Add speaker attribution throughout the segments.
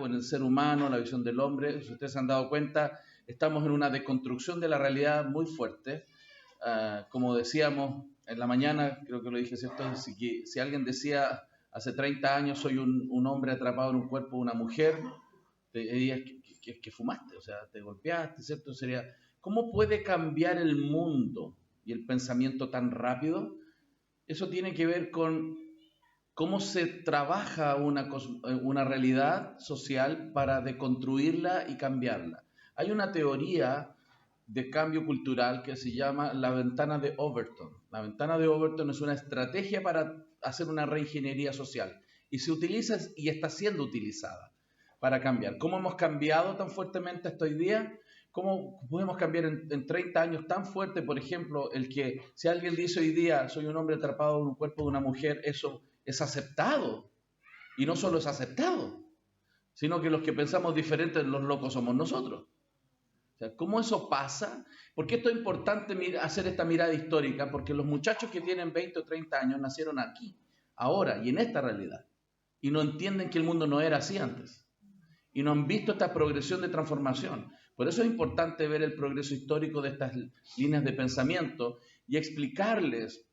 Speaker 1: o en el ser humano, la visión del hombre. Si ustedes se han dado cuenta, estamos en una deconstrucción de la realidad muy fuerte. Como decíamos en la mañana, creo que lo dije, ¿cierto? Si alguien decía hace 30 años soy un hombre atrapado en un cuerpo de una mujer, te dirías que fumaste, o sea, te golpeaste, ¿cierto? Sería, ¿cómo puede cambiar el mundo y el pensamiento tan rápido? Eso tiene que ver con cómo se trabaja una realidad social para deconstruirla y cambiarla. Hay una teoría de cambio cultural que se llama la ventana de Overton. La ventana de Overton es una estrategia para hacer una reingeniería social y se utiliza y está siendo utilizada para cambiar. ¿Cómo hemos cambiado tan fuertemente hasta hoy día? ¿Cómo podemos cambiar en 30 años tan fuerte? Por ejemplo, el que si alguien dice hoy día soy un hombre atrapado en un cuerpo de una mujer, eso es aceptado. Y no solo es aceptado, sino que los que pensamos diferentes, los locos somos nosotros. O sea, ¿cómo eso pasa? ¿Por qué esto es importante hacer esta mirada histórica? Porque los muchachos que tienen 20 o 30 años nacieron aquí, ahora y en esta realidad. Y no entienden que el mundo no era así antes. Y no han visto esta progresión de transformación. Por eso es importante ver el progreso histórico de estas líneas de pensamiento y explicarles,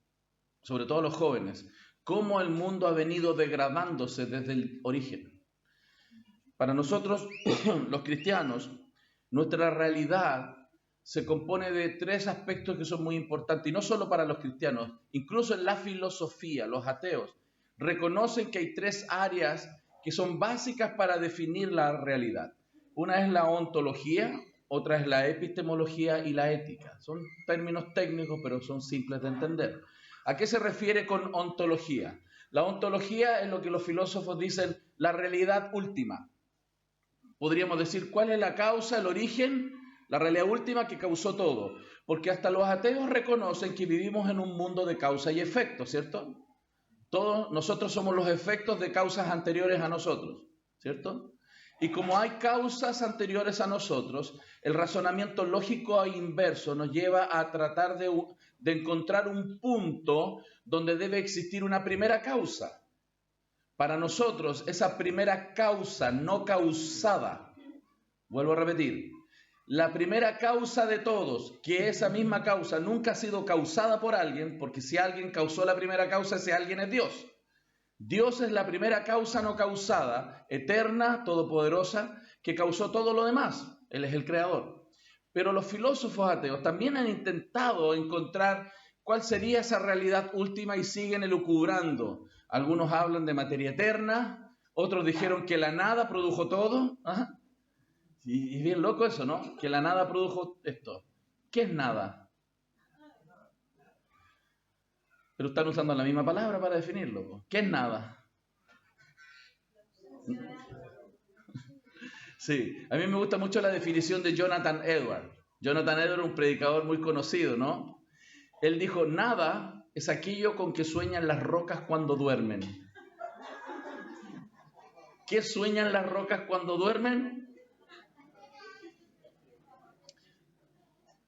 Speaker 1: sobre todo a los jóvenes, cómo el mundo ha venido degradándose desde el origen. Para nosotros, los cristianos, nuestra realidad se compone de 3 aspectos que son muy importantes, y no solo para los cristianos, incluso en la filosofía, los ateos reconocen que hay 3 áreas que son básicas para definir la realidad. Una es la ontología, otra es la epistemología y la ética. Son términos técnicos, pero son simples de entender. ¿A qué se refiere con ontología? La ontología es lo que los filósofos dicen la realidad última. Podríamos decir cuál es la causa, el origen, la realidad última que causó todo. Porque hasta los ateos reconocen que vivimos en un mundo de causa y efecto, ¿cierto? Todos nosotros somos los efectos de causas anteriores a nosotros, ¿cierto? Y como hay causas anteriores a nosotros, el razonamiento lógico e inverso nos lleva a tratar de encontrar un punto donde debe existir una primera causa. Para nosotros, esa primera causa no causada, vuelvo a repetir, la primera causa de todos, que esa misma causa nunca ha sido causada por alguien, porque si alguien causó la primera causa, ese alguien es Dios. Dios es la primera causa no causada, eterna, todopoderosa, que causó todo lo demás. Él es el creador. Pero los filósofos ateos también han intentado encontrar cuál sería esa realidad última y siguen elucubrando. Algunos hablan de materia eterna, otros dijeron que la nada produjo todo. ¿Ah? Y es bien loco eso, ¿no? Que la nada produjo esto. ¿Qué es nada? Pero están usando la misma palabra para definirlo. ¿Qué es nada? Sí, a mí me gusta mucho la definición de Jonathan Edwards. Jonathan Edwards, un predicador muy conocido, ¿no? Él dijo, nada es aquello con que sueñan las rocas cuando duermen. ¿Qué sueñan las rocas cuando duermen?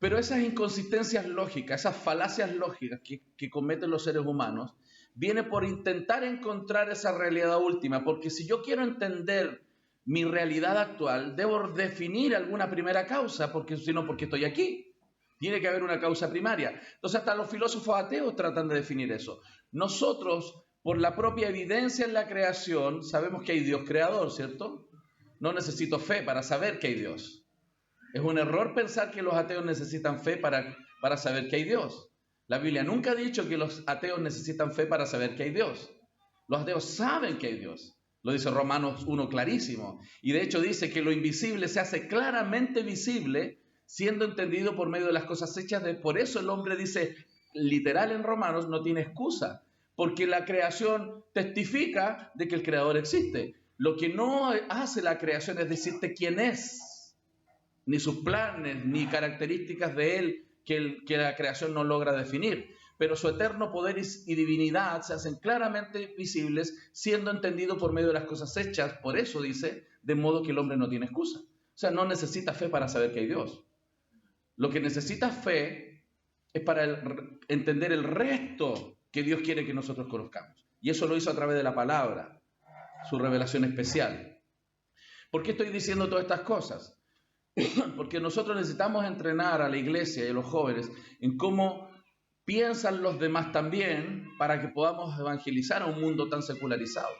Speaker 1: Pero esas inconsistencias lógicas, esas falacias lógicas que cometen los seres humanos, viene por intentar encontrar esa realidad última, porque si yo quiero entender mi realidad actual, debo definir alguna primera causa, porque si no, porque estoy aquí. Tiene que haber una causa primaria. Entonces hasta los filósofos ateos tratan de definir eso. Nosotros, por la propia evidencia en la creación, sabemos que hay Dios creador, ¿cierto? No necesito fe para saber que hay Dios. Es un error pensar que los ateos necesitan fe para saber que hay Dios. La Biblia nunca ha dicho que los ateos necesitan fe para saber que hay Dios. Los ateos saben que hay Dios. Lo dice Romanos 1 clarísimo. Y de hecho dice que lo invisible se hace claramente visible, siendo entendido por medio de las cosas hechas. Por eso el hombre dice, literal en Romanos, no tiene excusa. Porque la creación testifica de que el Creador existe. Lo que no hace la creación es decirte quién es, ni sus planes, ni características de él que la creación no logra definir. Pero su eterno poder y divinidad se hacen claramente visibles, siendo entendido por medio de las cosas hechas. Por eso dice, de modo que el hombre no tiene excusa. O sea, no necesita fe para saber que hay Dios. Lo que necesita fe es para entender el resto que Dios quiere que nosotros conozcamos. Y eso lo hizo a través de la palabra, su revelación especial. ¿Por qué estoy diciendo todas estas cosas? Porque nosotros necesitamos entrenar a la iglesia y a los jóvenes en cómo piensan los demás también para que podamos evangelizar a un mundo tan secularizado.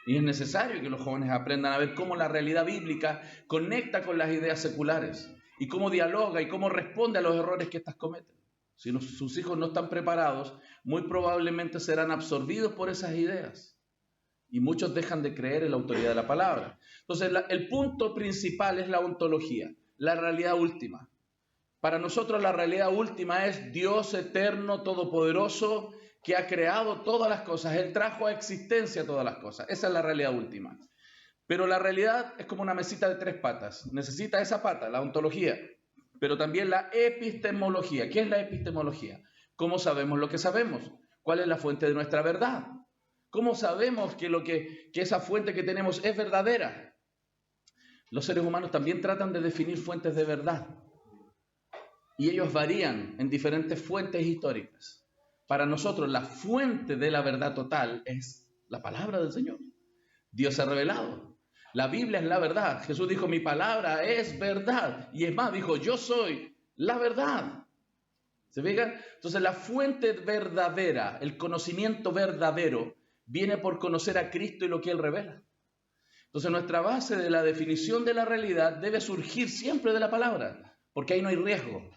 Speaker 1: Y es necesario que los jóvenes aprendan a ver cómo la realidad bíblica conecta con las ideas seculares y cómo dialoga y cómo responde a los errores que éstas cometen. Si sus hijos no están preparados, muy probablemente serán absorbidos por esas ideas. Y muchos dejan de creer en la autoridad de la palabra. Entonces, el punto principal es la ontología, la realidad última. Para nosotros la realidad última es Dios eterno, todopoderoso, que ha creado todas las cosas. Él trajo a existencia todas las cosas. Esa es la realidad última. Pero la realidad es como una mesita de 3 patas. Necesita esa pata, la ontología, pero también la epistemología. ¿Qué es la epistemología? ¿Cómo sabemos lo que sabemos? ¿Cuál es la fuente de nuestra verdad? ¿Cómo sabemos que esa fuente que tenemos es verdadera? Los seres humanos también tratan de definir fuentes de verdad. Y ellos varían en diferentes fuentes históricas. Para nosotros, la fuente de la verdad total es la palabra del Señor. Dios se ha revelado. La Biblia es la verdad. Jesús dijo, mi palabra es verdad. Y es más, dijo, yo soy la verdad. ¿Se fijan? Entonces, la fuente verdadera, el conocimiento verdadero, viene por conocer a Cristo y lo que Él revela. Entonces, nuestra base de la definición de la realidad debe surgir siempre de la palabra, porque ahí no hay riesgo,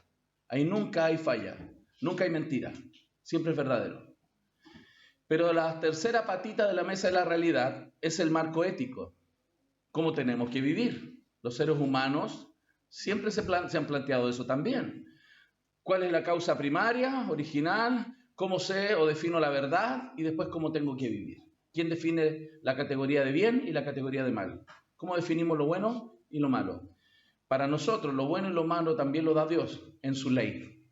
Speaker 1: ahí nunca hay falla, nunca hay mentira, siempre es verdadero. Pero la tercera patita de la mesa de la realidad es el marco ético. ¿Cómo tenemos que vivir? Los seres humanos siempre se han planteado eso también. ¿Cuál es la causa primaria, original? ¿Cómo sé o defino la verdad? Y después, ¿cómo tengo que vivir? ¿Quién define la categoría de bien y la categoría de mal? ¿Cómo definimos lo bueno y lo malo? Para nosotros, lo bueno y lo malo también lo da Dios en su ley.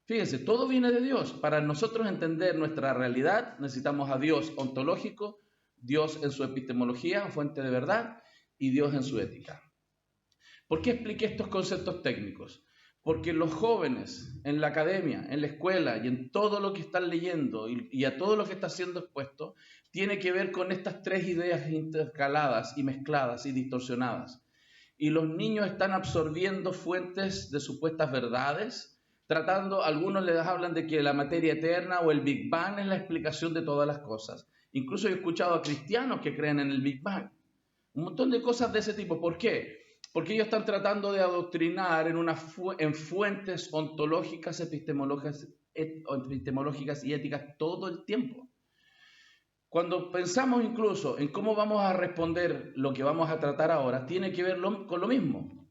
Speaker 1: Fíjense, todo viene de Dios. Para nosotros entender nuestra realidad, necesitamos a Dios ontológico, Dios en su epistemología, fuente de verdad, y Dios en su ética. ¿Por qué expliqué estos conceptos técnicos? Porque los jóvenes en la academia, en la escuela y en todo lo que están leyendo y a todo lo que está siendo expuesto, tiene que ver con estas 3 ideas intercaladas y mezcladas y distorsionadas. Y los niños están absorbiendo fuentes de supuestas verdades, algunos les hablan de que la materia eterna o el Big Bang es la explicación de todas las cosas. Incluso he escuchado a cristianos que creen en el Big Bang. Un montón de cosas de ese tipo. ¿Por qué? Porque ellos están tratando de adoctrinar en fuentes ontológicas, epistemológicas y éticas todo el tiempo. Cuando pensamos incluso en cómo vamos a responder lo que vamos a tratar ahora, tiene que ver con lo mismo.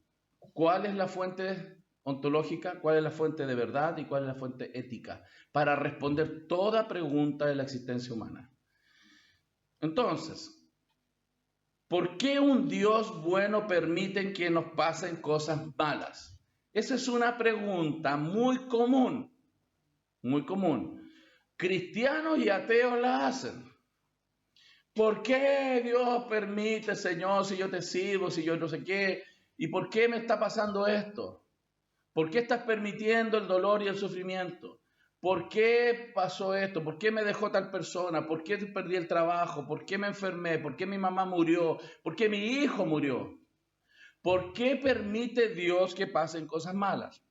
Speaker 1: ¿Cuál es la fuente ontológica? ¿Cuál es la fuente de verdad? ¿Y cuál es la fuente ética? Para responder toda pregunta de la existencia humana. Entonces, ¿por qué un Dios bueno permite que nos pasen cosas malas? Esa es una pregunta muy común, muy común. Cristianos y ateos la hacen. ¿Por qué Dios permite, Señor, si yo te sirvo, si yo no sé qué? ¿Y por qué me está pasando esto? ¿Por qué estás permitiendo el dolor y el sufrimiento? ¿Por qué pasó esto? ¿Por qué me dejó tal persona? ¿Por qué perdí el trabajo? ¿Por qué me enfermé? ¿Por qué mi mamá murió? ¿Por qué mi hijo murió? ¿Por qué permite Dios que pasen cosas malas?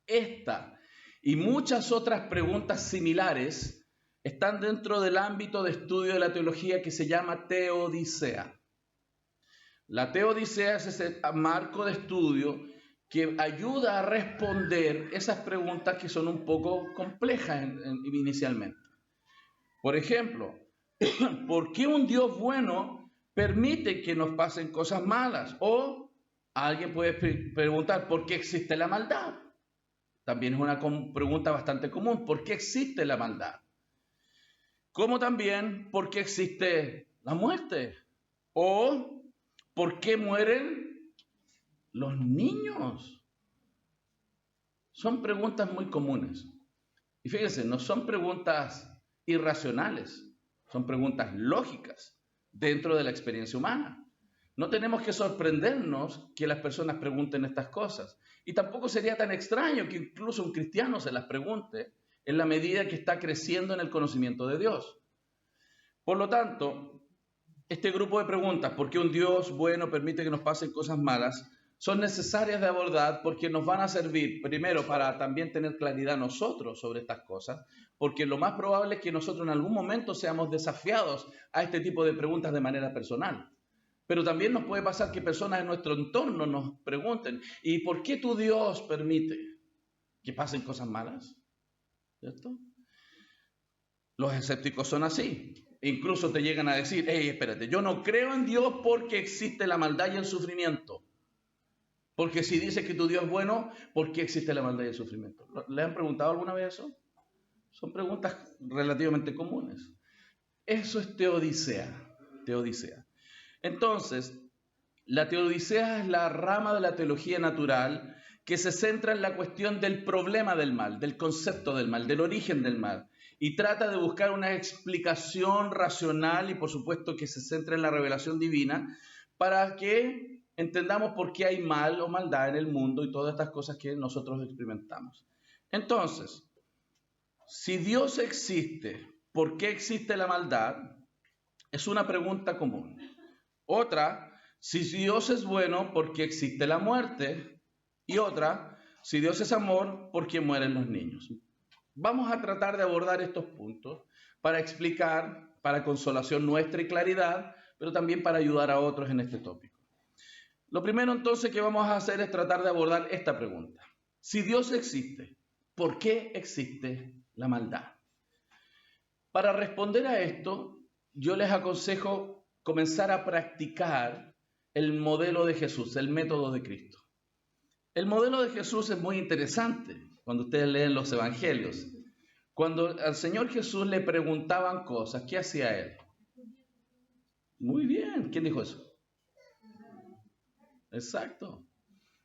Speaker 1: Esta y muchas otras preguntas similares están dentro del ámbito de estudio de la teología que se llama teodicea. La teodicea es ese marco de estudio que ayuda a responder esas preguntas que son un poco complejas inicialmente. Por ejemplo, ¿por qué un Dios bueno permite que nos pasen cosas malas? O alguien puede preguntar, ¿por qué existe la maldad? También es una pregunta bastante común. ¿Por qué existe la maldad? Como también, ¿por qué existe la muerte? O, ¿por qué mueren los niños? Son preguntas muy comunes. Y fíjense, no son preguntas irracionales, son preguntas lógicas dentro de la experiencia humana. No tenemos que sorprendernos que las personas pregunten estas cosas. Y tampoco sería tan extraño que incluso un cristiano se las pregunte en la medida que está creciendo en el conocimiento de Dios. Por lo tanto, este grupo de preguntas, ¿por qué un Dios bueno permite que nos pasen cosas malas?, son necesarias de abordar porque nos van a servir, primero, para también tener claridad nosotros sobre estas cosas, porque lo más probable es que nosotros en algún momento seamos desafiados a este tipo de preguntas de manera personal. Pero también nos puede pasar que personas en nuestro entorno nos pregunten, ¿y por qué tu Dios permite que pasen cosas malas? ¿Cierto? Los escépticos son así. Incluso te llegan a decir, hey, espérate, yo no creo en Dios porque existe la maldad y el sufrimiento. Porque si dices que tu Dios es bueno, ¿por qué existe la maldad y el sufrimiento? ¿Le han preguntado alguna vez eso? Son preguntas relativamente comunes. Eso es teodicea. Teodicea. Entonces, la teodicea es la rama de la teología natural que se centra en la cuestión del problema del mal, del concepto del mal, del origen del mal, y trata de buscar una explicación racional y, por supuesto, que se centra en la revelación divina para que entendamos por qué hay mal o maldad en el mundo y todas estas cosas que nosotros experimentamos. Entonces, si Dios existe, ¿por qué existe la maldad? Es una pregunta común. Otra, si Dios es bueno, ¿por qué existe la muerte? Y otra, si Dios es amor, ¿por qué mueren los niños? Vamos a tratar de abordar estos puntos para explicar, para consolación nuestra y claridad, pero también para ayudar a otros en este tópico. Lo primero entonces que vamos a hacer es tratar de abordar esta pregunta. Si Dios existe, ¿por qué existe la maldad? Para responder a esto, yo les aconsejo comenzar a practicar el modelo de Jesús, el método de Cristo. El modelo de Jesús es muy interesante cuando ustedes leen los evangelios. Cuando al Señor Jesús le preguntaban cosas, ¿qué hacía Él? Muy bien, ¿quién dijo eso? Exacto.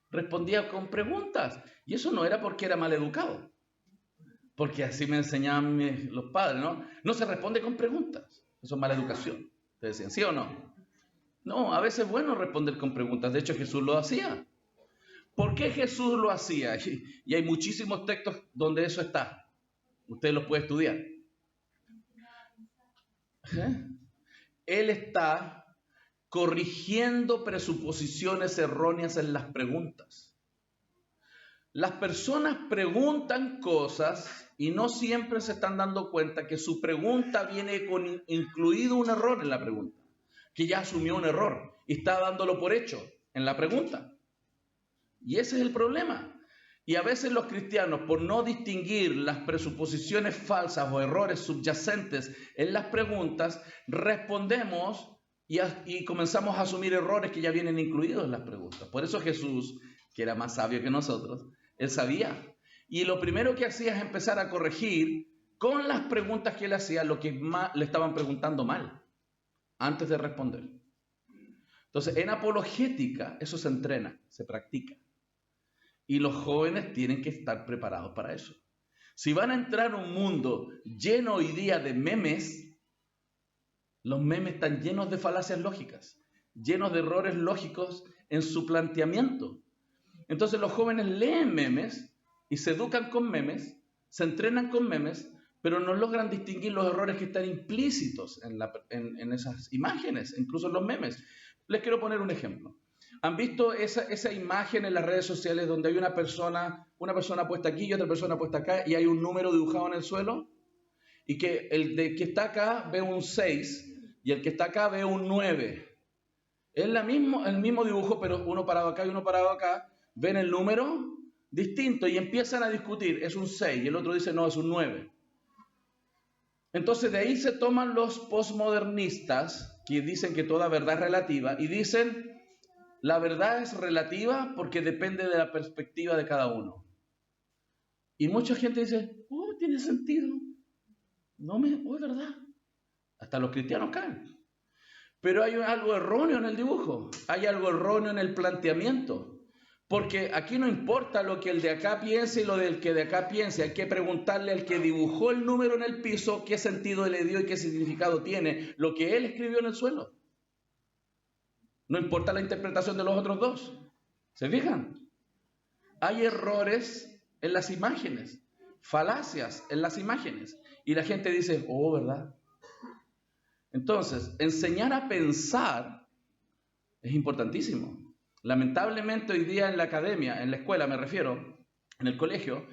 Speaker 1: Respondía con preguntas. Y eso no era porque era mal educado. Porque así me enseñaban los padres, ¿no? No se responde con preguntas. Eso es mala educación. Te decían, ¿sí o no? No, a veces es bueno responder con preguntas. De hecho, Jesús lo hacía. ¿Por qué Jesús lo hacía? Y hay muchísimos textos donde eso está. Usted los puede estudiar. Él está corrigiendo presuposiciones erróneas en las preguntas. Las personas preguntan cosas y no siempre se están dando cuenta que su pregunta viene con incluido un error en la pregunta, que ya asumió un error y está dándolo por hecho en la pregunta. Y ese es el problema. Y a veces los cristianos, por no distinguir las presuposiciones falsas o errores subyacentes en las preguntas, respondemos y comenzamos a asumir errores que ya vienen incluidos en las preguntas. Por eso Jesús, que era más sabio que nosotros, él sabía. Y lo primero que hacía es empezar a corregir con las preguntas que él hacía lo que le estaban preguntando mal, antes de responder. Entonces, en apologética, eso se entrena, se practica. Y los jóvenes tienen que estar preparados para eso. Si van a entrar a un mundo lleno hoy día de memes, los memes están llenos de falacias lógicas, llenos de errores lógicos en su planteamiento. Entonces los jóvenes leen memes y se educan con memes, se entrenan con memes, pero no logran distinguir los errores que están implícitos en esas imágenes, incluso en los memes. Les quiero poner un ejemplo. ¿Han visto esa imagen en las redes sociales donde hay una persona puesta aquí y otra persona puesta acá y hay un número dibujado en el suelo? Y que el que está acá ve un 6 y el que está acá ve un 9. Es el mismo dibujo, pero uno parado acá y uno parado acá, ven el número distinto y empiezan a discutir, es un 6 y el otro dice no, es un 9. Entonces de ahí se toman los posmodernistas que dicen que toda verdad es relativa y dicen la verdad es relativa porque depende de la perspectiva de cada uno. Y mucha gente dice, oh, tiene sentido. Es verdad. Hasta los cristianos caen. Pero hay algo erróneo en el dibujo. Hay algo erróneo en el planteamiento. Porque aquí no importa lo que el de acá piense y lo del que de acá piense. Hay que preguntarle al que dibujó el número en el piso qué sentido le dio y qué significado tiene lo que él escribió en el suelo. No importa la interpretación de los otros dos. ¿Se fijan? Hay errores en las imágenes, falacias en las imágenes. Y la gente dice, oh, ¿verdad? Entonces, enseñar a pensar es importantísimo. Lamentablemente hoy día en la academia, en la escuela me refiero, en el colegio,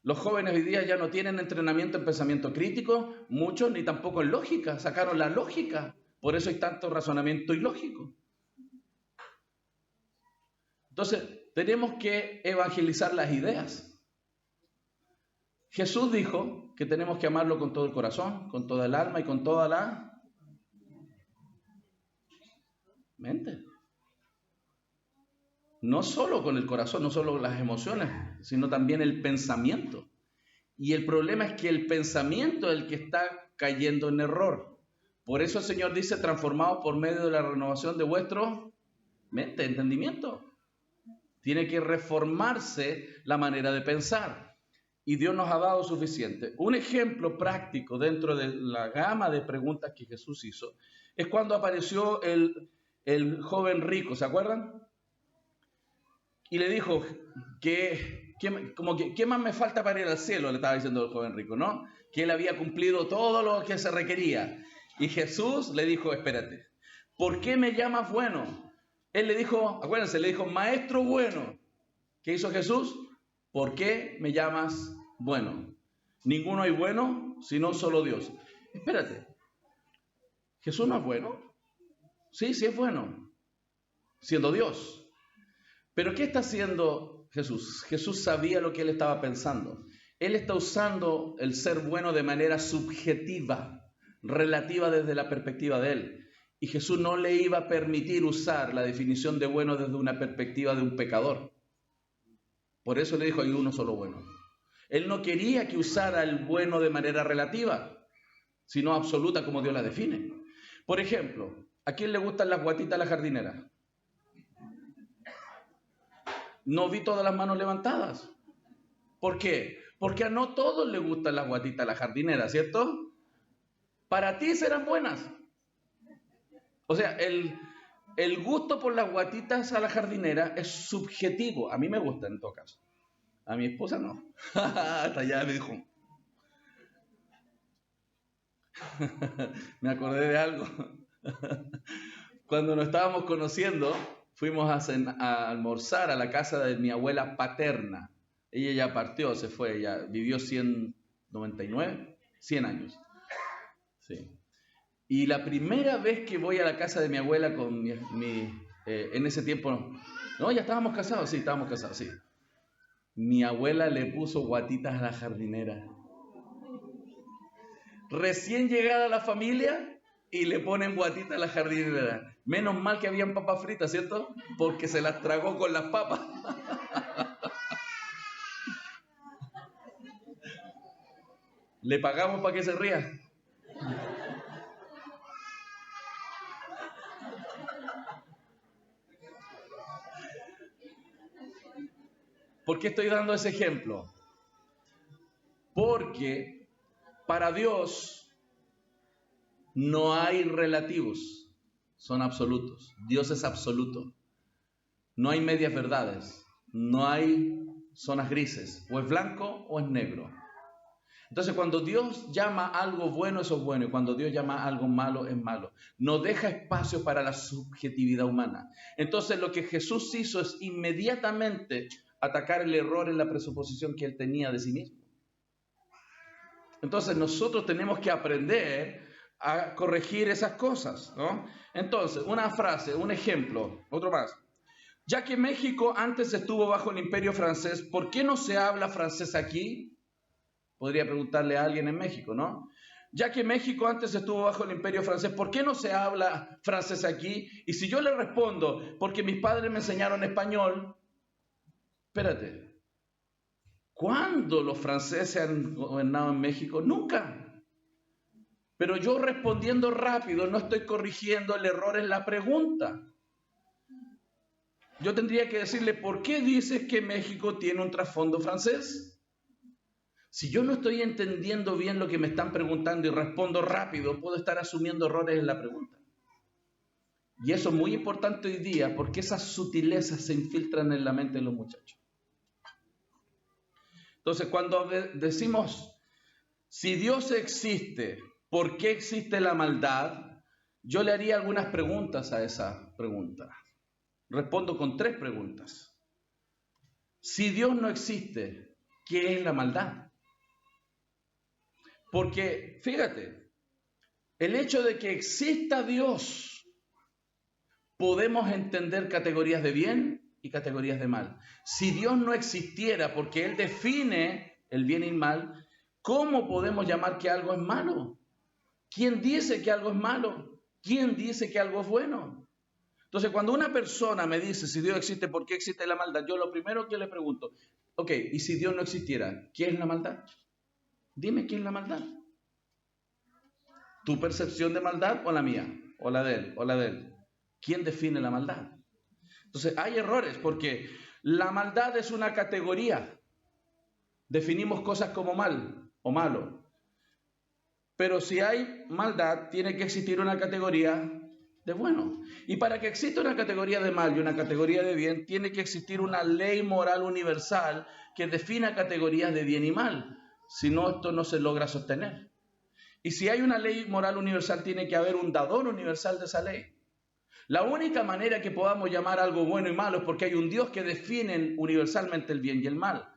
Speaker 1: los jóvenes hoy día ya no tienen entrenamiento en pensamiento crítico, muchos, ni tampoco en lógica. Sacaron la lógica. Por eso hay tanto razonamiento ilógico. Entonces, tenemos que evangelizar las ideas. Jesús dijo que tenemos que amarlo con todo el corazón, con toda el alma y con toda la mente. No solo con el corazón, no solo las emociones, sino también el pensamiento. Y el problema es que el pensamiento es el que está cayendo en error. Por eso el Señor dice, transformados por medio de la renovación de vuestro mente, entendimiento. Tiene que reformarse la manera de pensar. Y Dios nos ha dado suficiente. Un ejemplo práctico dentro de la gama de preguntas que Jesús hizo es cuando apareció el joven rico, ¿se acuerdan? Y le dijo, ¿qué más me falta para ir al cielo? Le estaba diciendo el joven rico, ¿no? Que él había cumplido todo lo que se requería. Y Jesús le dijo, espérate, ¿por qué me llamas bueno? Él le dijo, acuérdense, le dijo, maestro bueno. ¿Qué hizo Jesús? ¿Por qué me llamas bueno? Ninguno hay bueno, sino solo Dios. Espérate, ¿Jesús no es bueno? Sí, sí es bueno, siendo Dios. Pero ¿qué está haciendo Jesús? Jesús sabía lo que él estaba pensando. Él está usando el ser bueno de manera subjetiva, relativa desde la perspectiva de él. Y Jesús no le iba a permitir usar la definición de bueno desde una perspectiva de un pecador. Por eso le dijo, hay uno solo bueno. Él no quería que usara el bueno de manera relativa, sino absoluta como Dios la define. Por ejemplo, ¿a quién le gustan las guatitas a la jardinera? No vi todas las manos levantadas. ¿Por qué? Porque a no todos les gustan las guatitas a la jardinera, ¿cierto? Para ti serán buenas. O sea, el gusto por las guatitas a la jardinera es subjetivo. A mí me gustan en todo caso. A mi esposa no. Hasta allá me dijo. Me acordé de algo. Cuando nos estábamos conociendo, fuimos a almorzar a la casa de mi abuela paterna. Ella ya partió, se fue, ya vivió 100 años. Sí. Y la primera vez que voy a la casa de mi abuela con en ese tiempo, no, ya estábamos casados, sí, sí. Mi abuela le puso guatitas a la jardinera. Recién llegada a la familia y le ponen guatitas a la jardinera. Menos mal que habían papas fritas, ¿cierto? Porque se las tragó con las papas. ¿Le pagamos para que se ría? ¿Por qué estoy dando ese ejemplo? Porque para Dios no hay relativos, son absolutos. Dios es absoluto. No hay medias verdades, no hay zonas grises, o es blanco o es negro. Entonces, cuando Dios llama algo bueno, eso es bueno, y cuando Dios llama algo malo, es malo. No deja espacio para la subjetividad humana. Entonces, lo que Jesús hizo es inmediatamente atacar el error en la presuposición que él tenía de sí mismo. Entonces, nosotros tenemos que aprender a corregir esas cosas, ¿no? Entonces, una frase, un ejemplo, otro más. Ya que México antes estuvo bajo el imperio francés, ¿por qué no se habla francés aquí? Podría preguntarle a alguien en México, ¿no? Ya que México antes estuvo bajo el imperio francés, ¿por qué no se habla francés aquí? Y si yo le respondo, porque mis padres me enseñaron español, espérate, ¿cuándo los franceses han gobernado en México? Nunca. Pero yo respondiendo rápido, no estoy corrigiendo el error en la pregunta. Yo tendría que decirle, ¿por qué dices que México tiene un trasfondo francés? Si yo no estoy entendiendo bien lo que me están preguntando y respondo rápido, puedo estar asumiendo errores en la pregunta. Y eso es muy importante hoy día porque esas sutilezas se infiltran en la mente de los muchachos. Entonces, cuando decimos, si Dios existe, ¿por qué existe la maldad? Yo le haría algunas preguntas a esa pregunta. Respondo con 3 preguntas. Si Dios no existe, ¿qué es la maldad? Porque, fíjate, el hecho de que exista Dios, podemos entender categorías de bien y categorías de mal. Si Dios no existiera, porque Él define el bien y el mal, ¿cómo podemos llamar que algo es malo? ¿Quién dice que algo es malo? ¿Quién dice que algo es bueno? Entonces, cuando una persona me dice, si Dios existe, ¿por qué existe la maldad? Yo lo primero que le pregunto, ok, ¿y si Dios no existiera, qué es la maldad? Dime qué es la maldad. ¿Tu percepción de maldad o la mía? ¿O la de él? ¿O la de él? ¿Quién define la maldad? Entonces, hay errores porque la maldad es una categoría. Definimos cosas como mal o malo. Pero si hay maldad, tiene que existir una categoría de bueno. Y para que exista una categoría de mal y una categoría de bien, tiene que existir una ley moral universal que defina categorías de bien y mal. Si no, esto no se logra sostener. Y si hay una ley moral universal, tiene que haber un dador universal de esa ley. La única manera que podamos llamar algo bueno y malo es porque hay un Dios que define universalmente el bien y el mal.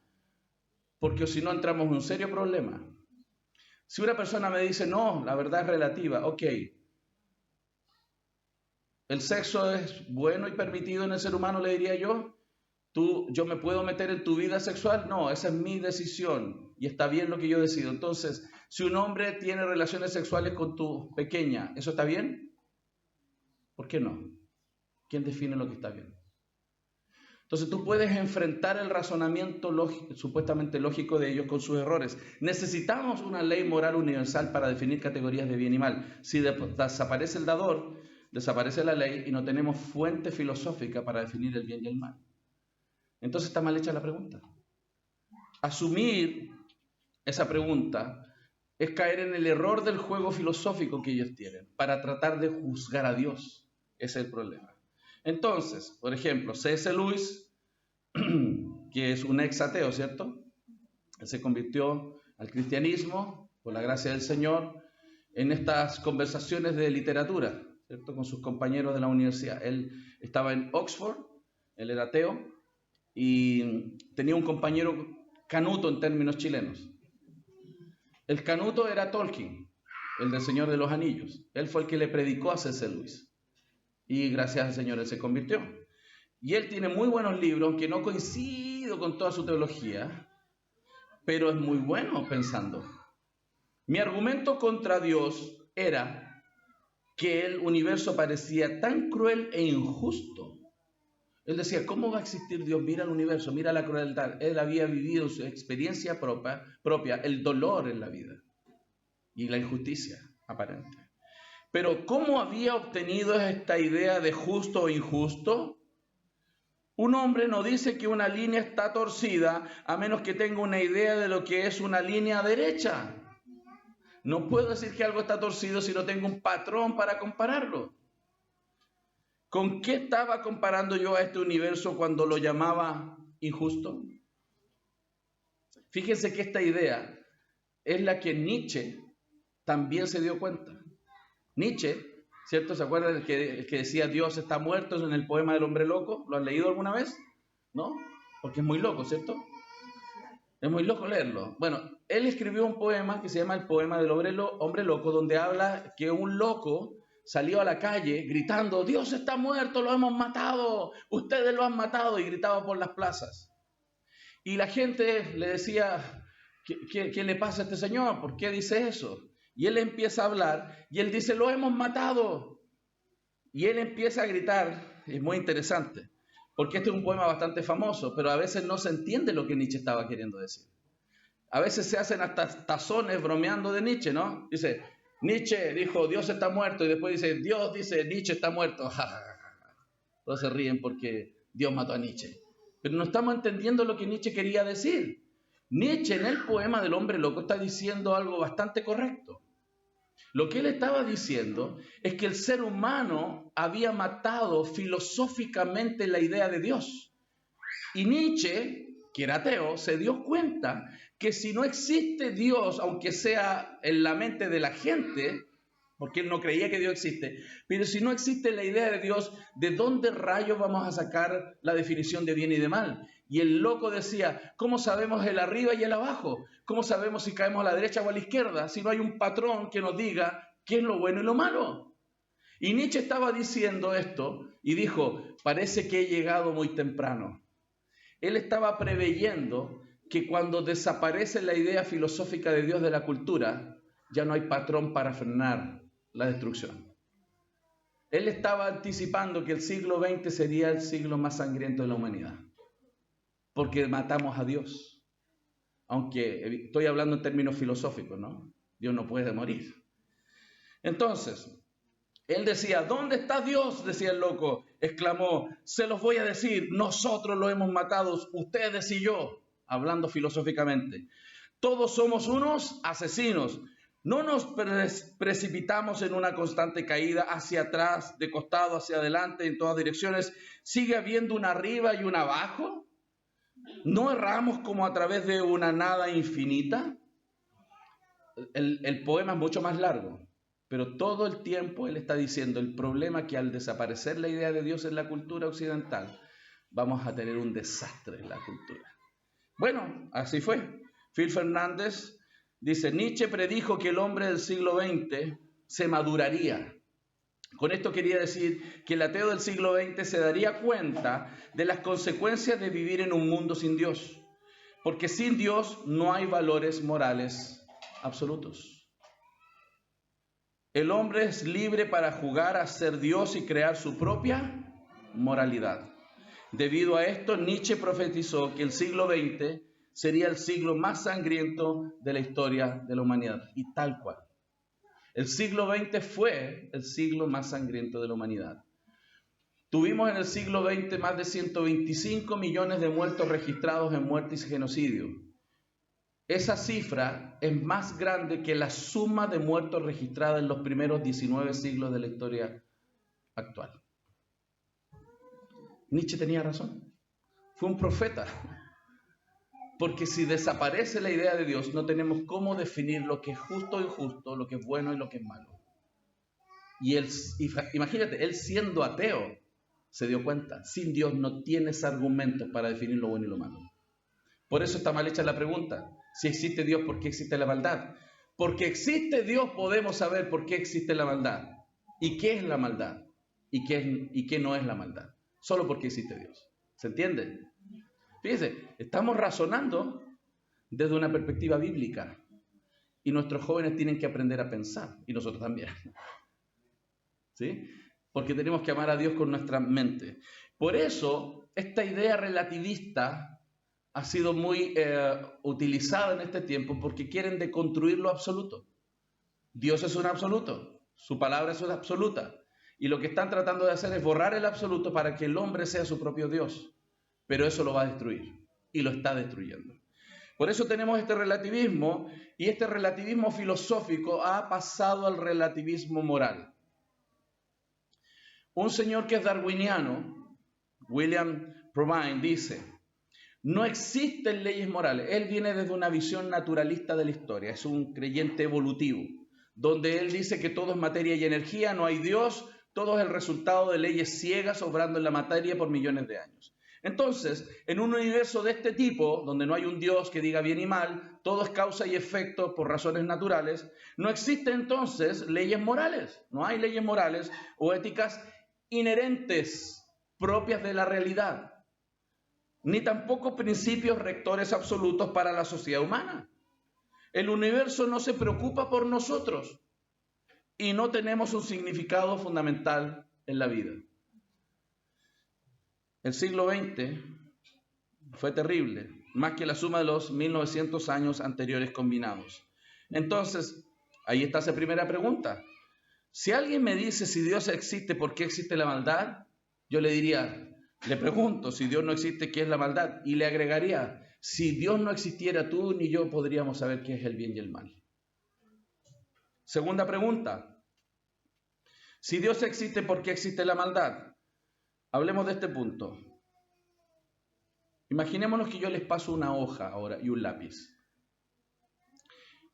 Speaker 1: Porque si no, entramos en un serio problema. Si una persona me dice, no, la verdad es relativa, ok. ¿El sexo es bueno y permitido en el ser humano, le diría yo? ¿Yo me puedo meter en tu vida sexual? No, esa es mi decisión y está bien lo que yo decido. Entonces, si un hombre tiene relaciones sexuales con tu pequeña, ¿eso está bien? ¿Por qué no? ¿Quién define lo que está bien? Entonces tú puedes enfrentar el razonamiento supuestamente lógico de ellos con sus errores. Necesitamos una ley moral universal para definir categorías de bien y mal. Si desaparece el dador, desaparece la ley y no tenemos fuente filosófica para definir el bien y el mal. Entonces está mal hecha la pregunta. Asumir esa pregunta es caer en el error del juego filosófico que ellos tienen para tratar de juzgar a Dios. Ese es el problema. Entonces, por ejemplo, C.S. Lewis, que es un ex ateo, ¿cierto? Él se convirtió al cristianismo por la gracia del Señor en estas conversaciones de literatura, ¿cierto? Con sus compañeros de la universidad. Él estaba en Oxford, él era ateo, y tenía un compañero canuto en términos chilenos. El canuto era Tolkien, el del Señor de los Anillos. Él fue el que le predicó a C.S. Lewis. Y gracias al Señor él se convirtió. Y él tiene muy buenos libros, aunque no coincido con toda su teología, pero es muy bueno pensando. Mi argumento contra Dios era que el universo parecía tan cruel e injusto. Él decía, ¿cómo va a existir Dios? Mira el universo, mira la crueldad. Él había vivido su experiencia propia, el dolor en la vida y la injusticia aparente. Pero ¿cómo había obtenido esta idea de justo o injusto? Un hombre no dice que una línea está torcida a menos que tenga una idea de lo que es una línea derecha. No puedo decir que algo está torcido si no tengo un patrón para compararlo. ¿Con qué estaba comparando yo a este universo cuando lo llamaba injusto? Fíjense que esta idea es la que Nietzsche también se dio cuenta. Nietzsche, ¿cierto? ¿Se acuerdan el que decía Dios está muerto en el poema del hombre loco? ¿Lo han leído alguna vez? ¿No? Porque es muy loco, ¿cierto? Es muy loco leerlo. Bueno, él escribió un poema que se llama el poema del hombre loco, donde habla que un loco salió a la calle gritando, Dios está muerto, lo hemos matado, ustedes lo han matado, y gritaba por las plazas. Y la gente le decía, ¿qué le pasa a este señor? ¿Por qué dice eso? Y él empieza a hablar y él dice, lo hemos matado. Y él empieza a gritar, es muy interesante, porque este es un poema bastante famoso, pero a veces no se entiende lo que Nietzsche estaba queriendo decir. A veces se hacen hasta tazones bromeando de Nietzsche, ¿no? Dice, Nietzsche dijo, Dios está muerto, y después dice, Dios dice, Nietzsche está muerto. Todos se ríen porque Dios mató a Nietzsche. Pero no estamos entendiendo lo que Nietzsche quería decir. Nietzsche en el poema del hombre loco está diciendo algo bastante correcto. Lo que él estaba diciendo es que el ser humano había matado filosóficamente la idea de Dios. Y Nietzsche, que era ateo, se dio cuenta que si no existe Dios, aunque sea en la mente de la gente, porque él no creía que Dios existe. Pero si no existe la idea de Dios, ¿de dónde rayos vamos a sacar la definición de bien y de mal? Y el loco decía, ¿cómo sabemos el arriba y el abajo? ¿Cómo sabemos si caemos a la derecha o a la izquierda? Si no hay un patrón que nos diga qué es lo bueno y lo malo. Y Nietzsche estaba diciendo esto y dijo, parece que he llegado muy temprano. Él estaba preveyendo que cuando desaparece la idea filosófica de Dios de la cultura, ya no hay patrón para frenar la destrucción. Él estaba anticipando que el siglo XX sería el siglo más sangriento de la humanidad, porque matamos a Dios. Aunque estoy hablando en términos filosóficos, ¿no? Dios no puede morir. Entonces, él decía, ¿dónde está Dios? Decía el loco, exclamó, se los voy a decir, nosotros lo hemos matado, ustedes y yo, hablando filosóficamente. Todos somos unos asesinos. No nos precipitamos en una constante caída hacia atrás, de costado, hacia adelante, en todas direcciones. ¿Sigue habiendo un arriba y un abajo? ¿No erramos como a través de una nada infinita? El poema es mucho más largo, pero todo el tiempo él está diciendo el problema es que al desaparecer la idea de Dios en la cultura occidental, vamos a tener un desastre en la cultura. Bueno, así fue. Phil Fernández dice, Nietzsche predijo que el hombre del siglo XX se maduraría. Con esto quería decir que el ateo del siglo XX se daría cuenta de las consecuencias de vivir en un mundo sin Dios. Porque sin Dios no hay valores morales absolutos. El hombre es libre para jugar a ser Dios y crear su propia moralidad. Debido a esto, Nietzsche profetizó que el siglo XX sería el siglo más sangriento de la historia de la humanidad. Y tal cual. El siglo XX fue el siglo más sangriento de la humanidad. Tuvimos en el siglo XX más de 125 millones de muertos registrados en muerte y genocidio. Esa cifra es más grande que la suma de muertos registrada en los primeros 19 siglos de la historia actual. Nietzsche tenía razón. Fue un profeta. Porque si desaparece la idea de Dios, no tenemos cómo definir lo que es justo o injusto, lo que es bueno y lo que es malo. Y él, imagínate, él siendo ateo, se dio cuenta, sin Dios no tienes argumentos para definir lo bueno y lo malo. Por eso está mal hecha la pregunta. Si existe Dios, ¿por qué existe la maldad? Porque existe Dios podemos saber por qué existe la maldad. ¿Y qué es la maldad? ¿Y qué no es la maldad? Solo porque existe Dios. ¿Se entiende? Fíjense, estamos razonando desde una perspectiva bíblica y nuestros jóvenes tienen que aprender a pensar, y nosotros también. ¿Sí? Porque tenemos que amar a Dios con nuestra mente. Por eso, esta idea relativista ha sido muy utilizada en este tiempo porque quieren deconstruir lo absoluto. Dios es un absoluto, su palabra es una absoluta, y lo que están tratando de hacer es borrar el absoluto para que el hombre sea su propio Dios. Pero eso lo va a destruir y lo está destruyendo. Por eso tenemos este relativismo y este relativismo filosófico ha pasado al relativismo moral. Un señor que es darwiniano, William Provine, dice, no existen leyes morales. Él viene desde una visión naturalista de la historia, es un creyente evolutivo, donde él dice que todo es materia y energía, no hay Dios, todo es el resultado de leyes ciegas obrando en la materia por millones de años. Entonces, en un universo de este tipo, donde no hay un Dios que diga bien y mal, todo es causa y efecto por razones naturales, no existen entonces leyes morales, no hay leyes morales o éticas inherentes, propias de la realidad, ni tampoco principios rectores absolutos para la sociedad humana. El universo no se preocupa por nosotros y no tenemos un significado fundamental en la vida. El siglo XX fue terrible, más que la suma de los 1900 años anteriores combinados. Entonces, ahí está esa primera pregunta. Si alguien me dice si Dios existe, ¿por qué existe la maldad? Yo le diría, le pregunto, si Dios no existe, ¿qué es la maldad? Y le agregaría, si Dios no existiera, tú ni yo podríamos saber qué es el bien y el mal. Segunda pregunta. Si Dios existe, ¿por qué existe la maldad? Hablemos de este punto. Imaginémonos que yo les paso una hoja ahora y un lápiz.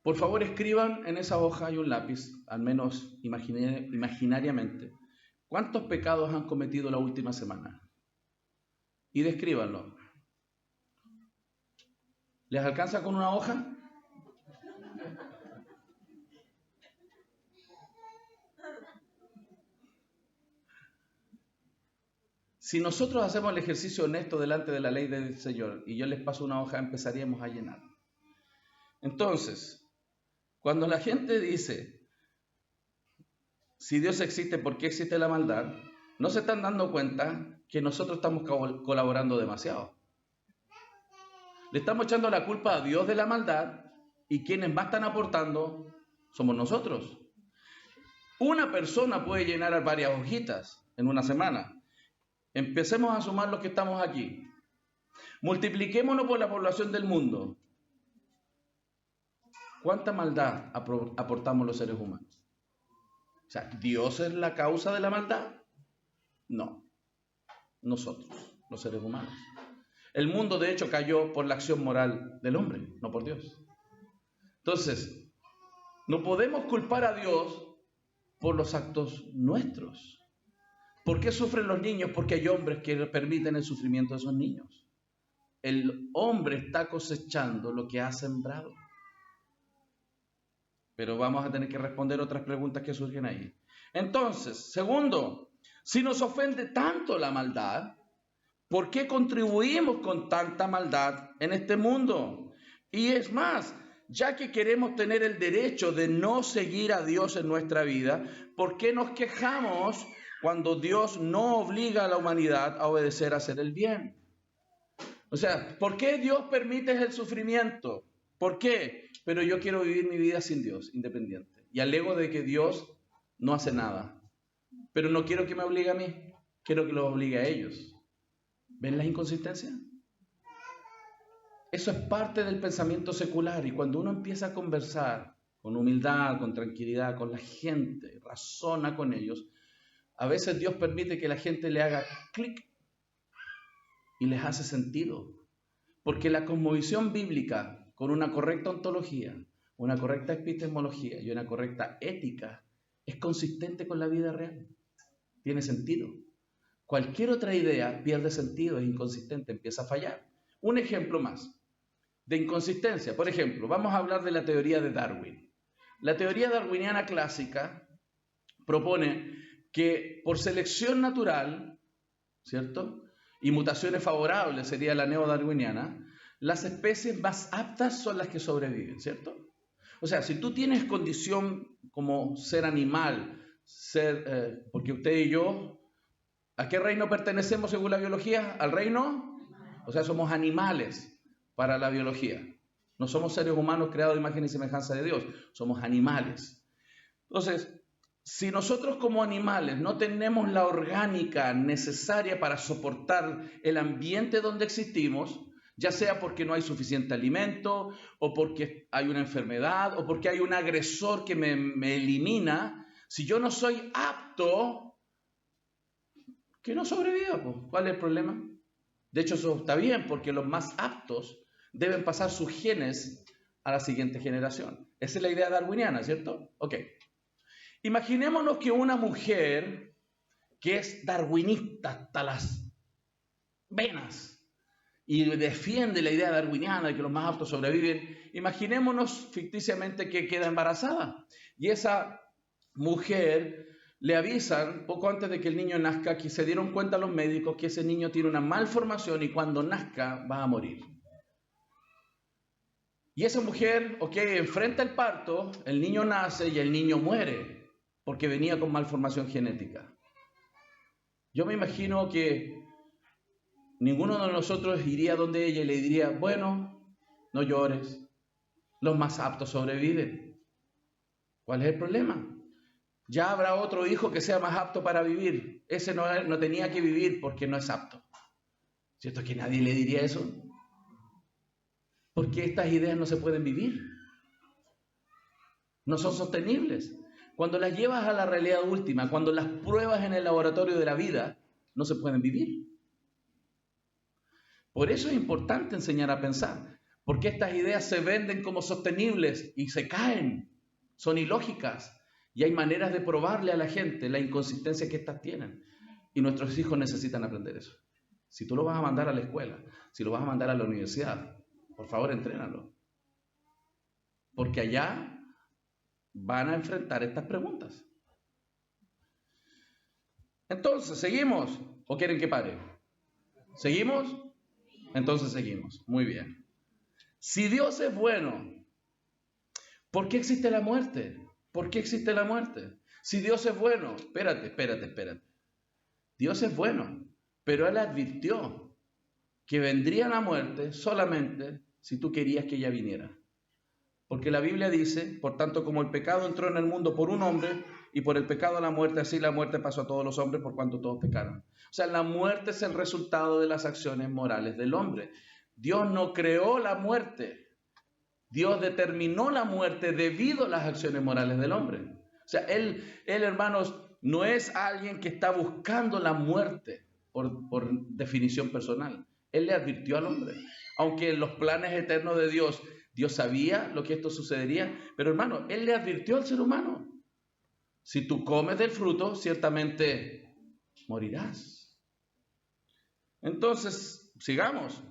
Speaker 1: Por favor, escriban en esa hoja y un lápiz, al menos imaginariamente, cuántos pecados han cometido la última semana. Y descríbanlo. ¿Les alcanza con una hoja? Si nosotros hacemos el ejercicio honesto delante de la ley del Señor y yo les paso una hoja, empezaríamos a llenar. Entonces, cuando la gente dice, si Dios existe, ¿por qué existe la maldad? No se están dando cuenta que nosotros estamos colaborando demasiado. Le estamos echando la culpa a Dios de la maldad y quienes más están aportando somos nosotros. Una persona puede llenar varias hojitas en una semana. Empecemos a sumar los que estamos aquí. Multipliquémonos por la población del mundo. ¿Cuánta maldad aportamos los seres humanos? O sea, ¿Dios es la causa de la maldad? No. Nosotros, los seres humanos. El mundo, de hecho, cayó por la acción moral del hombre, no por Dios. Entonces, no podemos culpar a Dios por los actos nuestros. ¿Por qué sufren los niños? Porque hay hombres que permiten el sufrimiento de esos niños. El hombre está cosechando lo que ha sembrado. Pero vamos a tener que responder otras preguntas que surgen ahí. Entonces, segundo, si nos ofende tanto la maldad, ¿por qué contribuimos con tanta maldad en este mundo? Y es más, ya que queremos tener el derecho de no seguir a Dios en nuestra vida, ¿por qué nos quejamos cuando Dios no obliga a la humanidad a obedecer a hacer el bien? O sea, ¿por qué Dios permite el sufrimiento? ¿Por qué? Pero yo quiero vivir mi vida sin Dios, independiente. Y alego de que Dios no hace nada. Pero no quiero que me obligue a mí, quiero que los obligue a ellos. ¿Ven las inconsistencias? Eso es parte del pensamiento secular. Y cuando uno empieza a conversar con humildad, con tranquilidad, con la gente, razona con ellos, a veces Dios permite que la gente le haga clic y les hace sentido. Porque la cosmovisión bíblica, con una correcta ontología, una correcta epistemología y una correcta ética, es consistente con la vida real. Tiene sentido. Cualquier otra idea pierde sentido, es inconsistente, empieza a fallar. Un ejemplo más de inconsistencia. Por ejemplo, vamos a hablar de la teoría de Darwin. La teoría darwiniana clásica propone que por selección natural, ¿cierto?, y mutaciones favorables sería la neodarwiniana, las especies más aptas son las que sobreviven, ¿cierto? O sea, si tú tienes condición como ser animal, porque usted y yo, ¿a qué reino pertenecemos según la biología? ¿Al reino? O sea, somos animales para la biología. No somos seres humanos creados a imagen y semejanza de Dios, somos animales. Entonces, si nosotros como animales no tenemos la orgánica necesaria para soportar el ambiente donde existimos, ya sea porque no hay suficiente alimento, o porque hay una enfermedad, o porque hay un agresor que me elimina, si yo no soy apto, que no sobreviva, pues. ¿Cuál es el problema? De hecho, eso está bien, porque los más aptos deben pasar sus genes a la siguiente generación. Esa es la idea darwiniana, ¿cierto? Ok. Imaginémonos que una mujer que es darwinista hasta las venas y defiende la idea darwiniana de que los más aptos sobreviven, imaginémonos ficticiamente que queda embarazada y esa mujer le avisan poco antes de que el niño nazca que se dieron cuenta los médicos que ese niño tiene una malformación y cuando nazca va a morir. Y esa mujer, enfrenta el parto, el niño nace y el niño muere porque venía con malformación genética. Yo me imagino que ninguno de nosotros iría donde ella y le diría, bueno, no llores, los más aptos sobreviven. ¿Cuál es el problema? Ya habrá otro hijo que sea más apto para vivir. Ese no tenía que vivir porque no es apto. ¿Cierto que nadie le diría eso? Porque estas ideas no se pueden vivir. No son sostenibles. Cuando las llevas a la realidad última, cuando las pruebas en el laboratorio de la vida, no se pueden vivir. Por eso es importante enseñar a pensar. Porque estas ideas se venden como sostenibles y se caen, son ilógicas. Y hay maneras de probarle a la gente la inconsistencia que éstas tienen. Y nuestros hijos necesitan aprender eso. Si tú lo vas a mandar a la escuela, si lo vas a mandar a la universidad, por favor, entrénalo. Porque allá van a enfrentar estas preguntas. Entonces, ¿seguimos o quieren que pare? ¿Seguimos? Entonces seguimos. Muy bien. Si Dios es bueno, ¿por qué existe la muerte? ¿Por qué existe la muerte? Si Dios es bueno, espérate. Dios es bueno, pero Él advirtió que vendría la muerte solamente si tú querías que ella viniera. Porque la Biblia dice, por tanto, como el pecado entró en el mundo por un hombre, y por el pecado la muerte, así la muerte pasó a todos los hombres por cuanto todos pecaron. O sea, la muerte es el resultado de las acciones morales del hombre. Dios no creó la muerte. Dios determinó la muerte debido a las acciones morales del hombre. O sea, él hermanos, no es alguien que está buscando la muerte por definición personal. Él le advirtió al hombre. Aunque en los planes eternos de Dios, Dios sabía lo que esto sucedería, pero hermano, Él le advirtió al ser humano. Si tú comes del fruto, ciertamente morirás. Entonces, sigamos.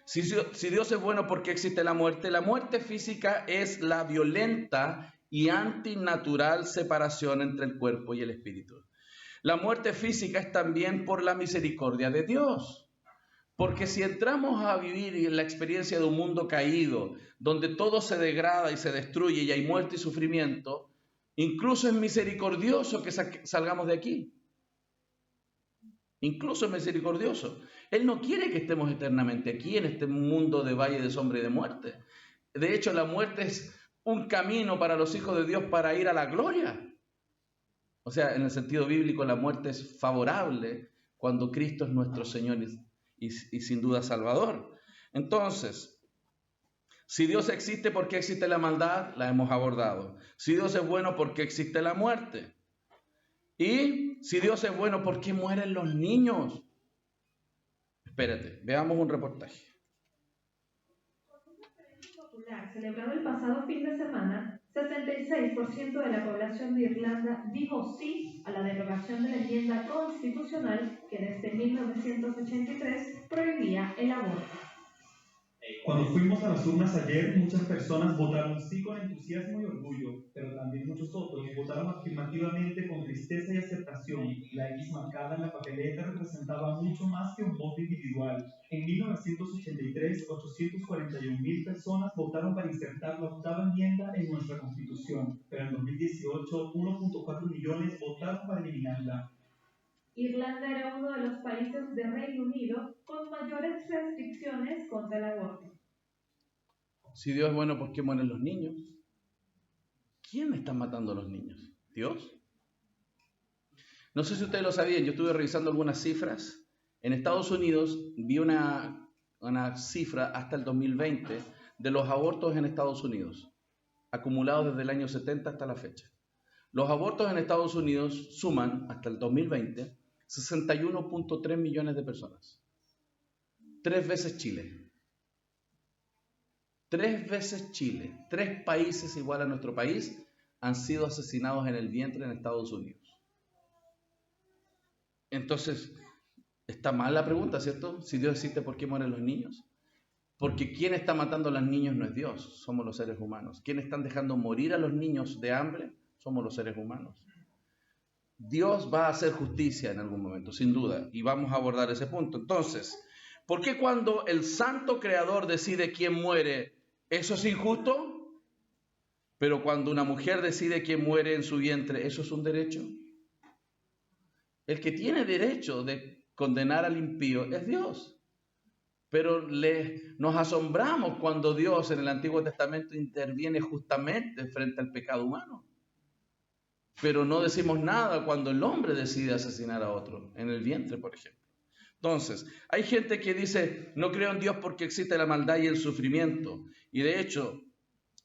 Speaker 1: Si Dios es bueno, ¿por qué existe la muerte? La muerte física es la violenta y antinatural separación entre el cuerpo y el espíritu. La muerte física es también por la misericordia de Dios. Porque si entramos a vivir en la experiencia de un mundo caído, donde todo se degrada y se destruye y hay muerte y sufrimiento, incluso es misericordioso que salgamos de aquí. Incluso es misericordioso. Él no quiere que estemos eternamente aquí en este mundo de valle de sombra y de muerte. De hecho, la muerte es un camino para los hijos de Dios para ir a la gloria. O sea, en el sentido bíblico, la muerte es favorable cuando Cristo es nuestro Señor y sin duda Salvador. Entonces, si Dios existe, ¿por qué existe la maldad? La hemos abordado. Si Dios es bueno, ¿por qué existe la muerte? Y si Dios es bueno, ¿por qué mueren los niños? Espérate, veamos un reportaje.
Speaker 2: Popular celebrado el pasado fin de semana, 76% de la población de Irlanda dijo sí a la derogación de la enmienda constitucional que desde 1983 prohibía el aborto.
Speaker 3: Cuando fuimos a las urnas ayer, muchas personas votaron sí con entusiasmo y orgullo, pero también muchos otros votaron afirmativamente con tristeza y aceptación. La X marcada en la papeleta representaba mucho más que un voto individual. En 1983, 841,000 personas votaron para insertar la octava enmienda en nuestra Constitución, pero en 2018, 1.4 millones votaron para eliminarla.
Speaker 2: Irlanda era uno de los países de Reino Unido con mayores restricciones contra el aborto.
Speaker 1: Si Dios es bueno, ¿por qué mueren los niños? ¿Quién está matando a los niños? ¿Dios? No sé si ustedes lo sabían, yo estuve revisando algunas cifras. En Estados Unidos vi una cifra hasta el 2020 de los abortos en Estados Unidos, acumulados desde el año 70 hasta la fecha. Los abortos en Estados Unidos suman, hasta el 2020, 61.3 millones de personas. 3 veces Chile. 3 veces Chile. 3 países igual a nuestro país han sido asesinados en el vientre en Estados Unidos. Entonces, está mal la pregunta, ¿cierto? Si Dios existe, ¿por qué mueren los niños? Porque quien está matando a los niños no es Dios, somos los seres humanos. ¿Quién están dejando morir a los niños de hambre? Somos los seres humanos. Dios va a hacer justicia en algún momento, sin duda, y vamos a abordar ese punto. Entonces, ¿por qué cuando el santo creador decide quién muere, eso es injusto? Pero cuando una mujer decide quién muere en su vientre, ¿eso es un derecho? El que tiene derecho de condenar al impío es Dios. Pero nos asombramos cuando Dios en el Antiguo Testamento interviene justamente frente al pecado humano. Pero no decimos nada cuando el hombre decide asesinar a otro, en el vientre, por ejemplo. Entonces, hay gente que dice, no creo en Dios porque existe la maldad y el sufrimiento. Y de hecho,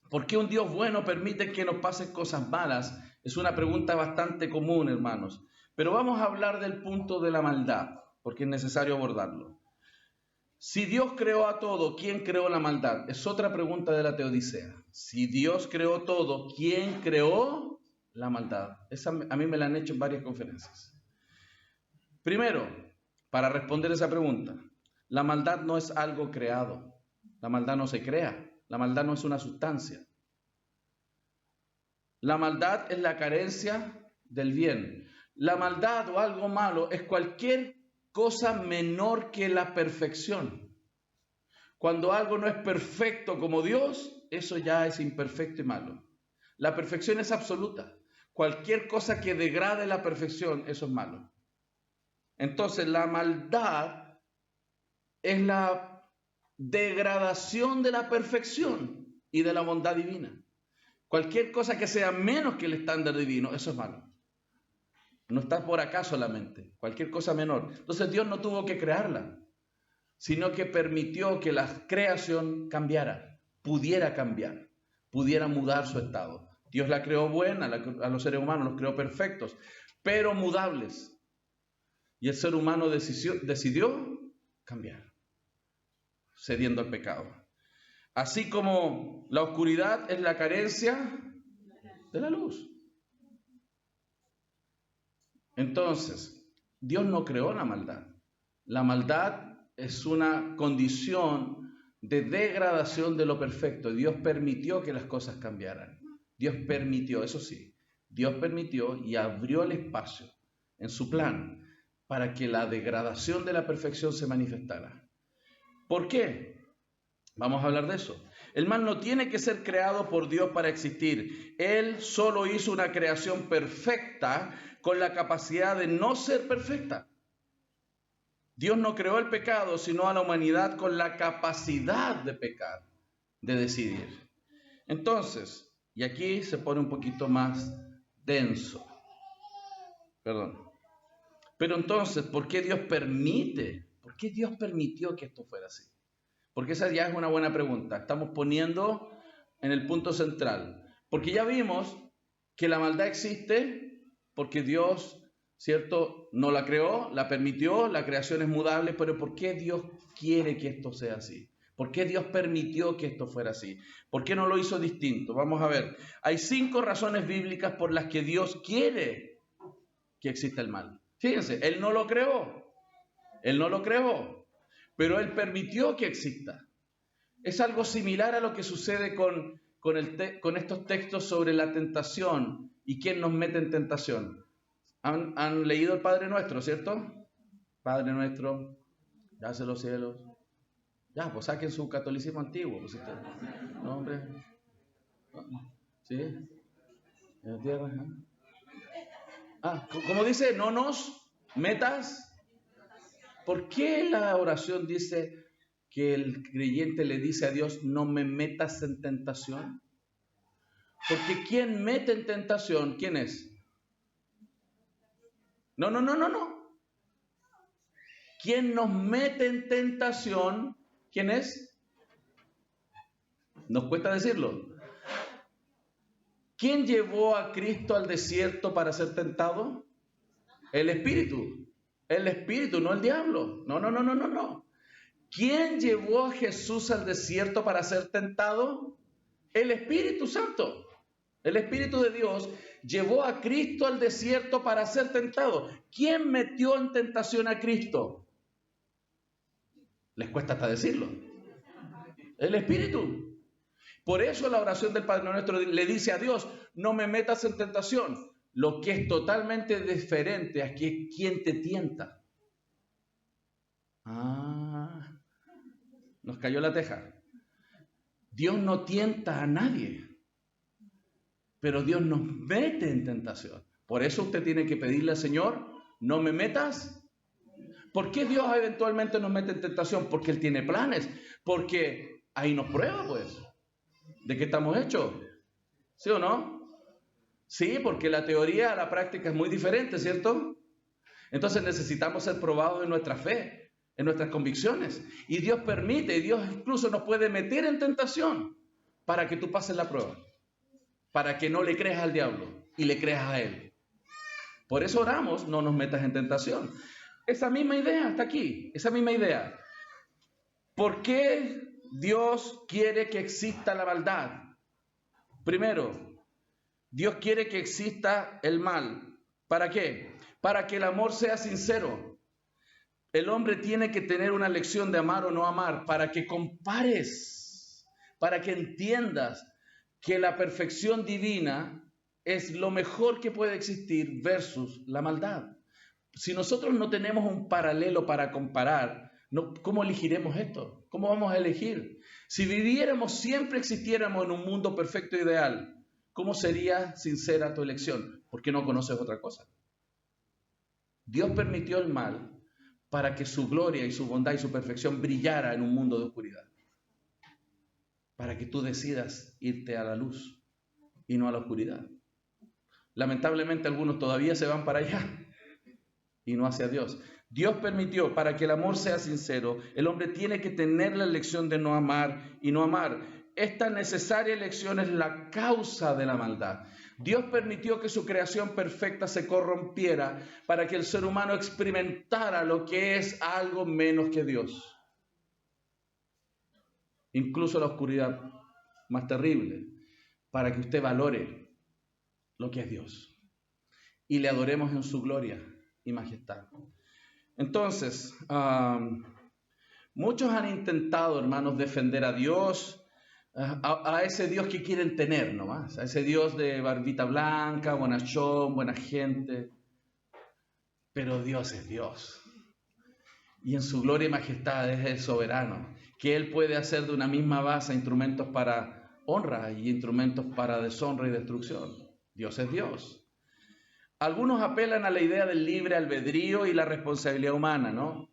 Speaker 1: ¿por qué un Dios bueno permite que nos pasen cosas malas? Es una pregunta bastante común, hermanos. Pero vamos a hablar del punto de la maldad, porque es necesario abordarlo. Si Dios creó a todo, ¿quién creó la maldad? Es otra pregunta de la Teodicea. Si Dios creó todo, ¿quién creó la maldad? Esa a mí me la han hecho en varias conferencias. Primero, para responder esa pregunta, la maldad no es algo creado. La maldad no se crea. La maldad no es una sustancia. La maldad es la carencia del bien. La maldad o algo malo es cualquier cosa menor que la perfección. Cuando algo no es perfecto como Dios, eso ya es imperfecto y malo. La perfección es absoluta. Cualquier cosa que degrade la perfección, eso es malo. Entonces, la maldad es la degradación de la perfección y de la bondad divina. Cualquier cosa que sea menos que el estándar divino, eso es malo. No está por acá solamente, cualquier cosa menor. Entonces Dios no tuvo que crearla, sino que permitió que la creación cambiara, pudiera cambiar, pudiera mudar su estado. Dios la creó buena, a los seres humanos los creó perfectos, pero mudables. Y el ser humano decidió cambiar, cediendo al pecado. Así como la oscuridad es la carencia de la luz. Entonces, Dios no creó la maldad. La maldad es una condición de degradación de lo perfecto. Dios permitió que las cosas cambiaran. Dios permitió, eso sí, Dios permitió y abrió el espacio en su plan para que la degradación de la perfección se manifestara. ¿Por qué? Vamos a hablar de eso. El mal no tiene que ser creado por Dios para existir. Él solo hizo una creación perfecta con la capacidad de no ser perfecta. Dios no creó el pecado, sino a la humanidad con la capacidad de pecar, de decidir. Entonces, y aquí se pone un poquito más denso. Pero entonces, ¿por qué Dios permite? ¿Por qué Dios permitió que esto fuera así? Porque esa ya es una buena pregunta. Estamos poniendo en el punto central. Porque ya vimos que la maldad existe porque Dios, ¿cierto?, no la creó, la permitió, la creación es mudable, pero ¿por qué Dios quiere que esto sea así? ¿Por qué Dios permitió que esto fuera así? ¿Por qué no lo hizo distinto? Vamos a ver. Hay 5 razones bíblicas por las que Dios quiere que exista el mal. Fíjense, Él no lo creó. Él no lo creó, pero Él permitió que exista. Es algo similar a lo que sucede con estos textos sobre la tentación y quién nos mete en tentación. ¿Han leído el Padre Nuestro, cierto? Padre Nuestro, ya hace los cielos. Ya, pues saquen su catolicismo antiguo. Pues, no, hombre. ¿Sí? En la tierra. ¿Cómo dice? No nos metas. ¿Por qué la oración dice que el creyente le dice a Dios, no me metas en tentación? Porque quien mete en tentación, ¿quién es? No. ¿Quién nos mete en tentación? ¿Quién es? Nos cuesta decirlo. ¿Quién llevó a Cristo al desierto para ser tentado? El Espíritu. El Espíritu, no el diablo. No. ¿Quién llevó a Jesús al desierto para ser tentado? El Espíritu Santo. El Espíritu de Dios llevó a Cristo al desierto para ser tentado. ¿Quién metió en tentación a Cristo? Les cuesta hasta decirlo. El Espíritu. Por eso la oración del Padre Nuestro le dice a Dios, no me metas en tentación. Lo que es totalmente diferente es que quién te tienta. Nos cayó la teja. Dios no tienta a nadie, pero Dios nos mete en tentación. Por eso usted tiene que pedirle al Señor, no me metas. ¿Por qué Dios eventualmente nos mete en tentación? Porque Él tiene planes, porque ahí nos prueba, pues, de qué estamos hechos. ¿Sí o no? Sí, porque la teoría a la práctica es muy diferente, ¿cierto? Entonces necesitamos ser probados en nuestra fe, en nuestras convicciones. Y Dios permite, y Dios incluso nos puede meter en tentación para que tú pases la prueba. Para que no le creas al diablo y le creas a Él. Por eso oramos, no nos metas en tentación. Esa misma idea está aquí, esa misma idea. ¿Por qué Dios quiere que exista la maldad? Primero, Dios quiere que exista el mal. ¿Para qué? Para que el amor sea sincero. El hombre tiene que tener una lección de amar o no amar para que compares, para que entiendas que la perfección divina es lo mejor que puede existir versus la maldad. Si nosotros no tenemos un paralelo para comparar, ¿cómo elegiremos esto? ¿Cómo vamos a elegir? Si viviéramos, siempre existiéramos en un mundo perfecto e ideal, ¿cómo sería sincera tu elección? Porque no conoces otra cosa. Dios permitió el mal para que su gloria y su bondad y su perfección brillara en un mundo de oscuridad. Para que tú decidas irte a la luz y no a la oscuridad. Lamentablemente algunos todavía se van para allá y no hacia Dios. Dios permitió, para que el amor sea sincero, el hombre tiene que tener la elección de no amar y no amar. Esta necesaria elección es la causa de la maldad. Dios permitió que su creación perfecta se corrompiera para que el ser humano experimentara lo que es algo menos que Dios. Incluso la oscuridad más terrible, para que usted valore lo que es Dios y le adoremos en su gloria y majestad. Entonces, muchos han intentado, hermanos, defender a Dios, a ese Dios que quieren tener nomás, a ese Dios de barbita blanca, bonachón, buena gente. Pero Dios es Dios. Y en su gloria y majestad es el soberano, que Él puede hacer de una misma base instrumentos para honra y instrumentos para deshonra y destrucción. Dios es Dios. Algunos apelan a la idea del libre albedrío y la responsabilidad humana, ¿no?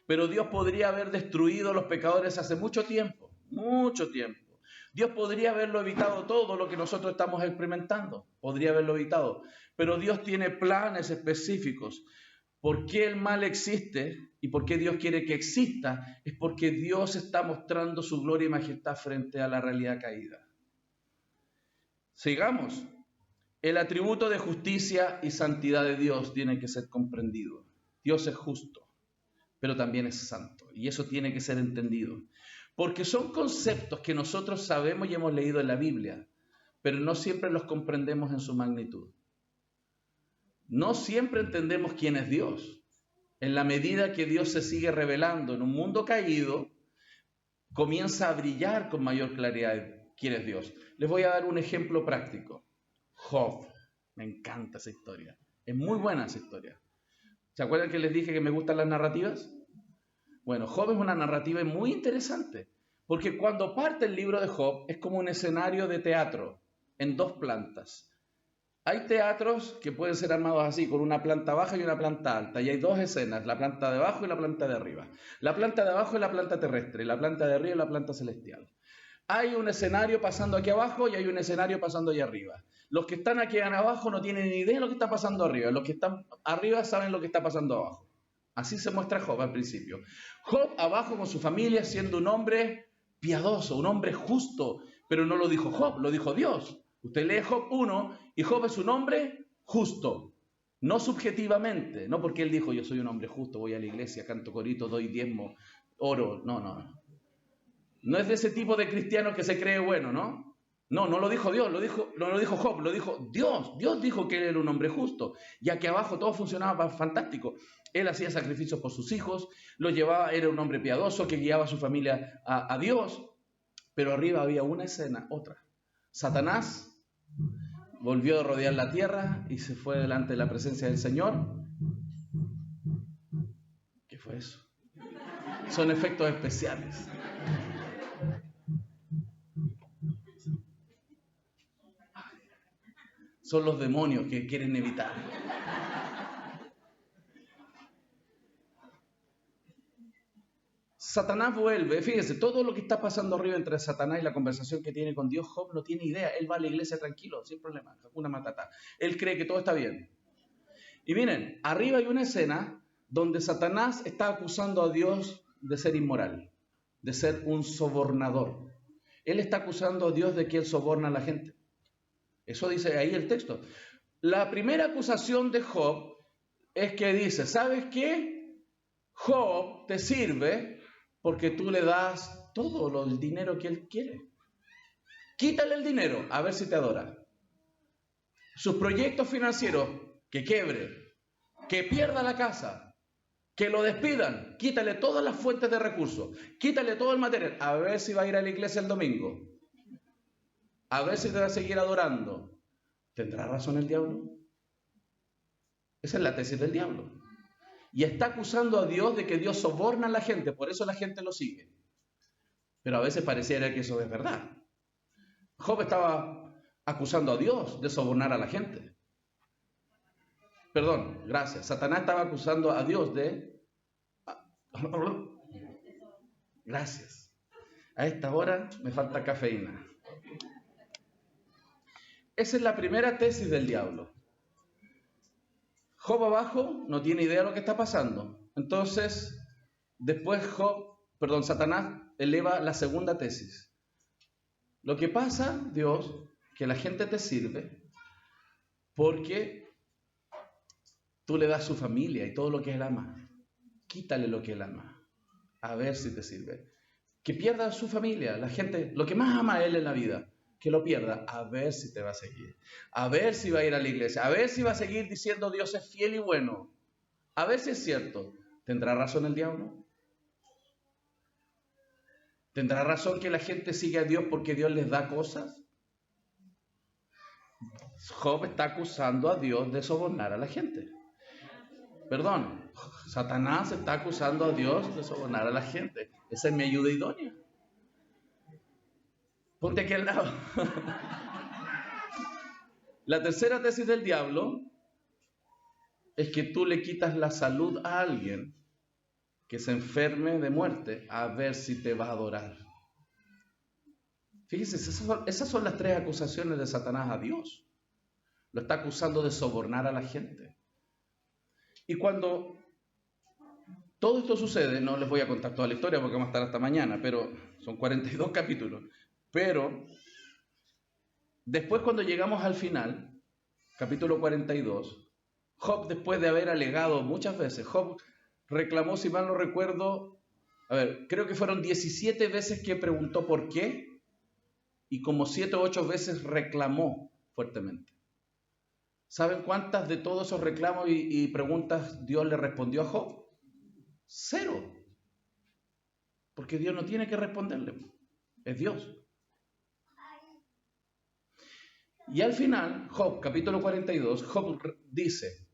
Speaker 1: Pero Dios podría haber destruido a los pecadores hace mucho tiempo, mucho tiempo. Dios podría haberlo evitado todo lo que nosotros estamos experimentando, podría haberlo evitado. Pero Dios tiene planes específicos. ¿Por qué el mal existe y por qué Dios quiere que exista? Es porque Dios está mostrando su gloria y majestad frente a la realidad caída. Sigamos. El atributo de justicia y santidad de Dios tiene que ser comprendido. Dios es justo, pero también es santo. Y eso tiene que ser entendido. Porque son conceptos que nosotros sabemos y hemos leído en la Biblia, pero no siempre los comprendemos en su magnitud. No siempre entendemos quién es Dios. En la medida que Dios se sigue revelando en un mundo caído, comienza a brillar con mayor claridad quién es Dios. Les voy a dar un ejemplo práctico. Job. Me encanta esa historia. Es muy buena esa historia. ¿Se acuerdan que les dije que me gustan las narrativas? Bueno, Job es una narrativa muy interesante, porque cuando parte el libro de Job es como un escenario de teatro en dos plantas. Hay teatros que pueden ser armados así, con una planta baja y una planta alta, y hay dos escenas, la planta de abajo y la planta de arriba. La planta de abajo es la planta terrestre, y la planta de arriba es la planta celestial. Hay un escenario pasando aquí abajo y hay un escenario pasando allá arriba. Los que están aquí abajo no tienen ni idea de lo que está pasando arriba. Los que están arriba saben lo que está pasando abajo. Así se muestra Job al principio. Job abajo con su familia siendo un hombre piadoso, un hombre justo. Pero no lo dijo Job, lo dijo Dios. Usted lee Job 1 y Job es un hombre justo. No subjetivamente, no porque él dijo yo soy un hombre justo, voy a la iglesia, canto corito, doy diezmo, oro. No. No es de ese tipo de cristiano que se cree bueno, ¿no? No lo dijo Dios, no lo dijo Job, lo dijo Dios. Dios dijo que él era un hombre justo, ya que abajo todo funcionaba fantástico. Él hacía sacrificios por sus hijos, lo llevaba, era un hombre piadoso que guiaba a su familia a Dios, pero arriba había una escena, otra. Satanás volvió a rodear la tierra y se fue delante de la presencia del Señor. ¿Qué fue eso? Son efectos especiales. Son los demonios que quieren evitar. Satanás vuelve, fíjese, todo lo que está pasando arriba entre Satanás y la conversación que tiene con Dios, Job no tiene idea. Él va a la iglesia tranquilo, sin problema, una matata. Él cree que todo está bien. Y miren, arriba hay una escena donde Satanás está acusando a Dios de ser inmoral, de ser un sobornador. Él está acusando a Dios de que él soborna a la gente. Eso dice ahí el texto. La primera acusación de Job es que dice, ¿sabes qué? Job te sirve porque tú le das todo el dinero que él quiere. Quítale el dinero, a ver si te adora. Sus proyectos financieros, que quiebre, que pierda la casa, que lo despidan, quítale todas las fuentes de recursos, quítale todo el material, a ver si va a ir a la iglesia el domingo, a ver si te va a seguir adorando. ¿Tendrá razón el diablo? Esa es la tesis del diablo. Y está acusando a Dios de que Dios soborna a la gente, por eso la gente lo sigue. Pero a veces pareciera que eso es verdad. Job estaba acusando a Dios de sobornar a la gente. Perdón, gracias. Satanás estaba acusando a Dios de... Gracias. A esta hora me falta cafeína. Esa es la primera tesis del diablo. Job abajo no tiene idea de lo que está pasando. Entonces, después Satanás eleva la segunda tesis. Lo que pasa, Dios, que la gente te sirve porque tú le das su familia y todo lo que él ama. Quítale lo que él ama, a ver si te sirve. Que pierda su familia, la gente, lo que más ama a él en la vida, que lo pierda, a ver si te va a seguir. A ver si va a ir a la iglesia, a ver si va a seguir diciendo Dios es fiel y bueno. A ver si es cierto. ¿Tendrá razón el diablo? ¿Tendrá razón que la gente sigue a Dios porque Dios les da cosas? Job está acusando a Dios de sobornar a la gente. Perdón, Satanás está acusando a Dios de sobornar a la gente. Esa es mi ayuda idónea. Ponte aquí al lado. La tercera tesis del diablo es que tú le quitas la salud a alguien que se enferme de muerte a ver si te va a adorar. Fíjense, esas son las tres acusaciones de Satanás a Dios. Lo está acusando de sobornar a la gente. Y cuando todo esto sucede, no les voy a contar toda la historia porque vamos a estar hasta mañana, pero son 42 capítulos. Pero después cuando llegamos al final, capítulo 42, Job, después de haber alegado muchas veces, Job reclamó, si mal no recuerdo, creo que fueron 17 veces que preguntó por qué y como 7 o 8 veces reclamó fuertemente. ¿Saben cuántas de todos esos reclamos y preguntas Dios le respondió a Job? 0. Porque Dios no tiene que responderle. Es Dios. Y al final, Job, capítulo 42, Job dice,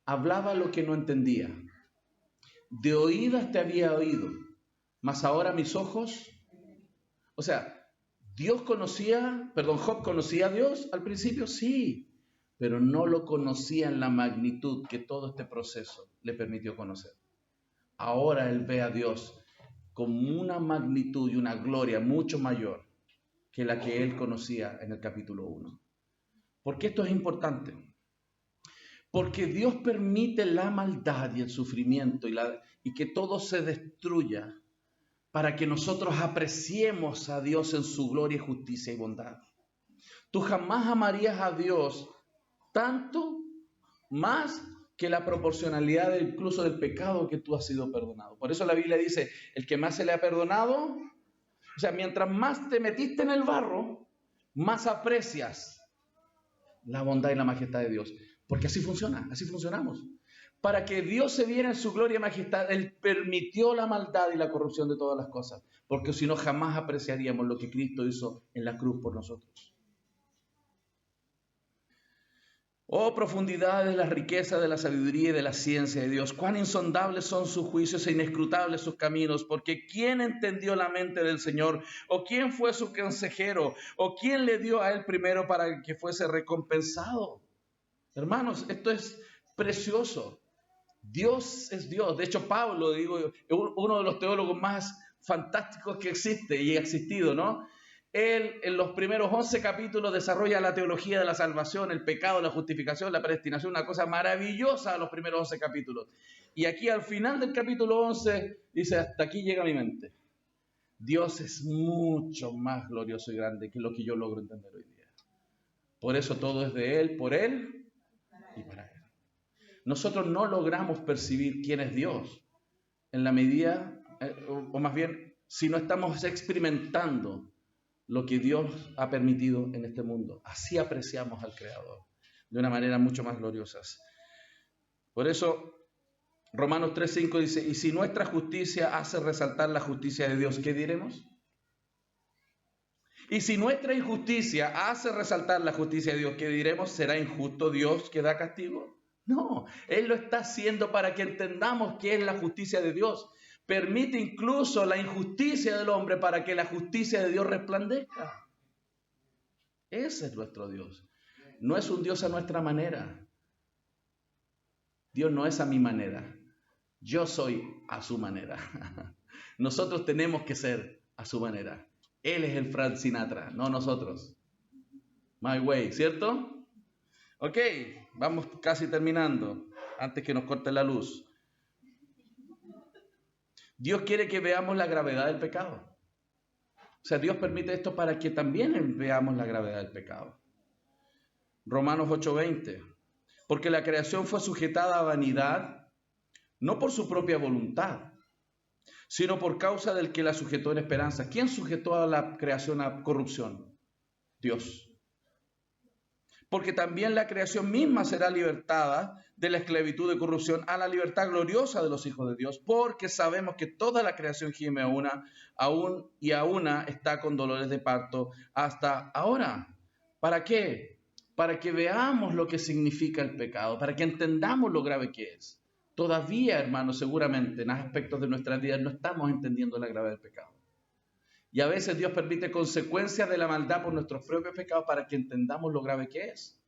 Speaker 1: hablaba lo que no entendía. De oídas te había oído, mas ahora mis ojos... O sea, Job conocía a Dios al principio, sí, pero no lo conocía en la magnitud que todo este proceso le permitió conocer. Ahora él ve a Dios con una magnitud y una gloria mucho mayor que la que él conocía en el capítulo 1. ¿Por qué esto es importante? Porque Dios permite la maldad y el sufrimiento y que todo se destruya para que nosotros apreciemos a Dios en su gloria, justicia y bondad. Tú jamás amarías a Dios tanto más que la proporcionalidad incluso del pecado que tú has sido perdonado. Por eso la Biblia dice, el que más se le ha perdonado, o sea, mientras más te metiste en el barro, más aprecias la bondad y la majestad de Dios. Porque así funciona, así funcionamos. Para que Dios se viera en su gloria y majestad, Él permitió la maldad y la corrupción de todas las cosas. Porque si no, jamás apreciaríamos lo que Cristo hizo en la cruz por nosotros. Oh, profundidades, la riqueza de la sabiduría y de la ciencia de Dios. Cuán insondables son sus juicios e inescrutables sus caminos. Porque ¿quién entendió la mente del Señor? ¿O quién fue su consejero? ¿O quién le dio a Él primero para que fuese recompensado? Hermanos, esto es precioso. Dios es Dios. De hecho, Pablo, uno de los teólogos más fantásticos que existe y ha existido, ¿no? Él en los primeros 11 capítulos desarrolla la teología de la salvación, el pecado, la justificación, la predestinación, una cosa maravillosa los primeros 11 capítulos. Y aquí al final del capítulo 11 dice, hasta aquí llega mi mente. Dios es mucho más glorioso y grande que lo que yo logro entender hoy día. Por eso todo es de Él, por Él y para Él. Nosotros no logramos percibir quién es Dios en la medida o más bien, si no estamos experimentando lo que Dios ha permitido en este mundo. Así apreciamos al Creador, de una manera mucho más gloriosa. Por eso, Romanos 3:5 dice, y si nuestra justicia hace resaltar la justicia de Dios, ¿qué diremos? Y si nuestra injusticia hace resaltar la justicia de Dios, ¿qué diremos? ¿Será injusto Dios que da castigo? No, Él lo está haciendo para que entendamos qué es la justicia de Dios. Permite incluso la injusticia del hombre para que la justicia de Dios resplandezca. Ese es nuestro Dios. No es un Dios a nuestra manera. Dios no es a mi manera. Yo soy a su manera. Nosotros tenemos que ser a su manera. Él es el Frank Sinatra, no nosotros. My way, ¿cierto? Ok, vamos casi terminando, antes que nos corte la luz. Dios quiere que veamos la gravedad del pecado. O sea, Dios permite esto para que también veamos la gravedad del pecado. Romanos 8:20. Porque la creación fue sujetada a vanidad, no por su propia voluntad, sino por causa del que la sujetó en esperanza. ¿Quién sujetó a la creación a corrupción? Dios. Porque también la creación misma será libertada de la esclavitud de corrupción a la libertad gloriosa de los hijos de Dios, porque sabemos que toda la creación gime aún está con dolores de parto hasta ahora. ¿Para qué? Para que veamos lo que significa el pecado, para que entendamos lo grave que es. Todavía, hermanos, seguramente en aspectos de nuestras vidas no estamos entendiendo la gravedad del pecado. Y a veces Dios permite consecuencias de la maldad por nuestros propios pecados para que entendamos lo grave que es.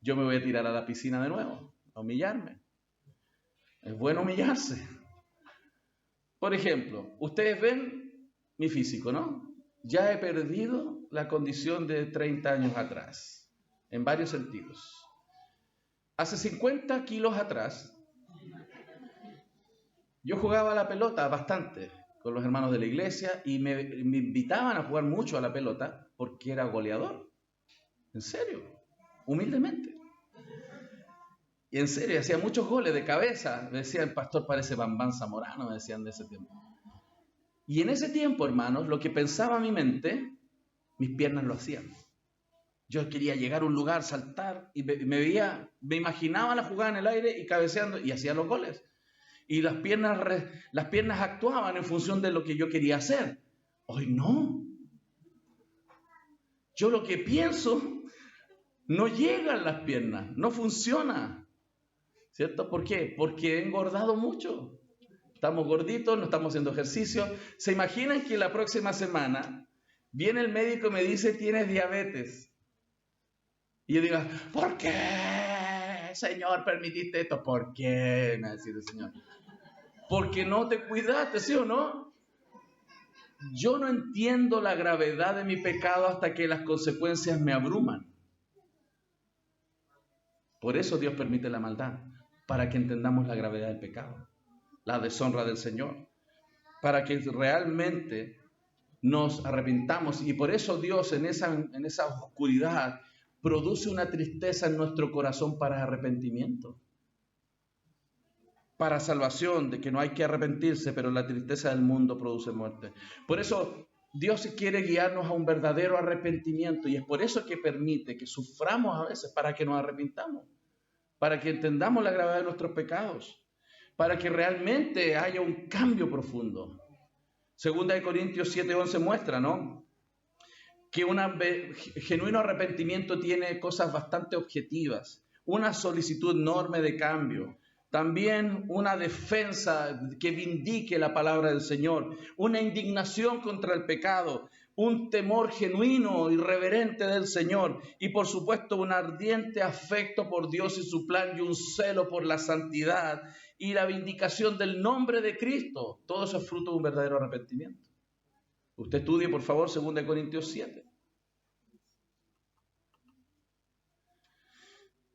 Speaker 1: Yo me voy a tirar a la piscina de nuevo, a humillarme. Es bueno humillarse. Por ejemplo, ustedes ven mi físico, ¿no? Ya he perdido la condición de 30 años atrás, en varios sentidos. Hace 50 kilos atrás, yo jugaba a la pelota bastante con los hermanos de la iglesia y me invitaban a jugar mucho a la pelota porque era goleador. En serio, humildemente. Y en serio, hacía muchos goles de cabeza. Me decía, el pastor parece Bambán Zamorano, me decían de ese tiempo. Y en ese tiempo, hermanos, lo que pensaba mi mente, mis piernas lo hacían. Yo quería llegar a un lugar, saltar, y me imaginaba la jugada en el aire y cabeceando, y hacía los goles. Y las piernas actuaban en función de lo que yo quería hacer. Hoy no. Yo lo que pienso, no llegan las piernas, no funciona. ¿Cierto? ¿Por qué? Porque he engordado mucho. Estamos gorditos, no estamos haciendo ejercicio. ¿Se imaginan que la próxima semana viene el médico y me dice, tienes diabetes? Y yo diga, ¿por qué, Señor, permitiste esto? ¿Por qué? Me va a decir el Señor. Porque no te cuidaste, ¿sí o no? Yo no entiendo la gravedad de mi pecado hasta que las consecuencias me abruman. Por eso Dios permite la maldad, para que entendamos la gravedad del pecado, la deshonra del Señor, para que realmente nos arrepintamos. Y por eso Dios en esa oscuridad produce una tristeza en nuestro corazón para arrepentimiento, para salvación, de que no hay que arrepentirse, pero la tristeza del mundo produce muerte. Por eso Dios quiere guiarnos a un verdadero arrepentimiento, y es por eso que permite que suframos a veces, para que nos arrepintamos, para que entendamos la gravedad de nuestros pecados, para que realmente haya un cambio profundo. Segunda de Corintios 7:11 muestra, ¿no?, que un genuino arrepentimiento tiene cosas bastante objetivas, una solicitud enorme de cambio, también una defensa que vindique la palabra del Señor, una indignación contra el pecado, un temor genuino y reverente del Señor, y por supuesto un ardiente afecto por Dios y su plan, y un celo por la santidad y la vindicación del nombre de Cristo. Todo eso es fruto de un verdadero arrepentimiento. Usted estudie, por favor, 2 Corintios 7.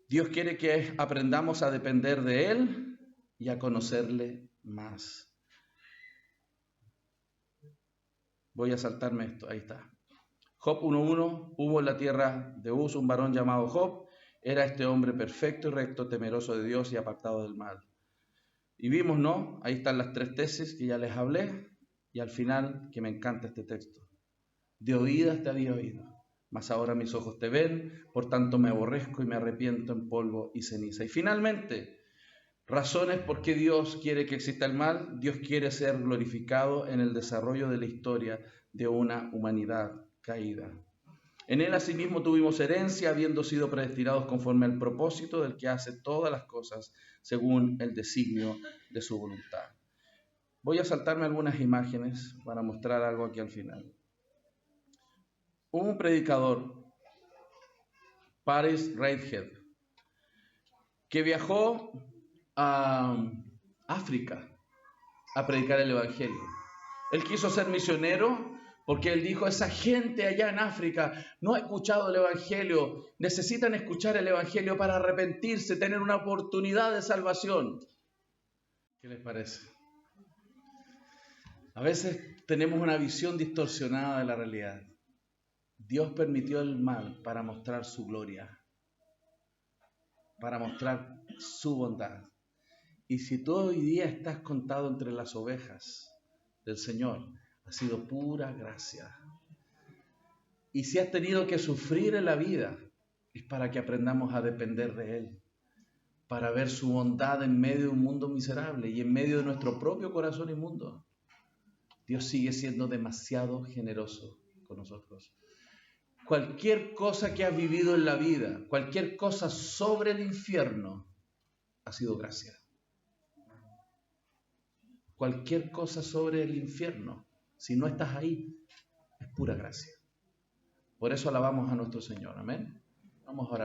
Speaker 1: Dios quiere que aprendamos a depender de Él y a conocerle más. Voy a saltarme esto, ahí está. Job 1:1, hubo en la tierra de Uz un varón llamado Job. Era este hombre perfecto y recto, temeroso de Dios y apartado del mal. Y vimos, ¿no? Ahí están las 3 tesis que ya les hablé. Y al final, que me encanta este texto. De oídas te había oído, mas ahora mis ojos te ven, por tanto me aborrezco y me arrepiento en polvo y ceniza. Y finalmente, razones por qué Dios quiere que exista el mal. Dios quiere ser glorificado en el desarrollo de la historia de una humanidad caída. En él asimismo tuvimos herencia, habiendo sido predestinados conforme al propósito del que hace todas las cosas según el designio de su voluntad. Voy a saltarme algunas imágenes para mostrar algo aquí al final. Hubo un predicador, Paris Reidhead, que viajó a África a predicar el Evangelio. Él quiso ser misionero porque él dijo, esa gente allá en África no ha escuchado el Evangelio, necesitan escuchar el Evangelio para arrepentirse, tener una oportunidad de salvación. ¿Qué les parece? A veces tenemos una visión distorsionada de la realidad. Dios permitió el mal para mostrar su gloria, para mostrar su bondad. Y si tú hoy día estás contado entre las ovejas del Señor, ha sido pura gracia. Y si has tenido que sufrir en la vida, es para que aprendamos a depender de Él, para ver su bondad en medio de un mundo miserable y en medio de nuestro propio corazón inmundo. Dios sigue siendo demasiado generoso con nosotros. Cualquier cosa que has vivido en la vida, cualquier cosa sobre el infierno, ha sido gracia. Cualquier cosa sobre el infierno, si no estás ahí, es pura gracia. Por eso alabamos a nuestro Señor. Amén. Vamos a orar.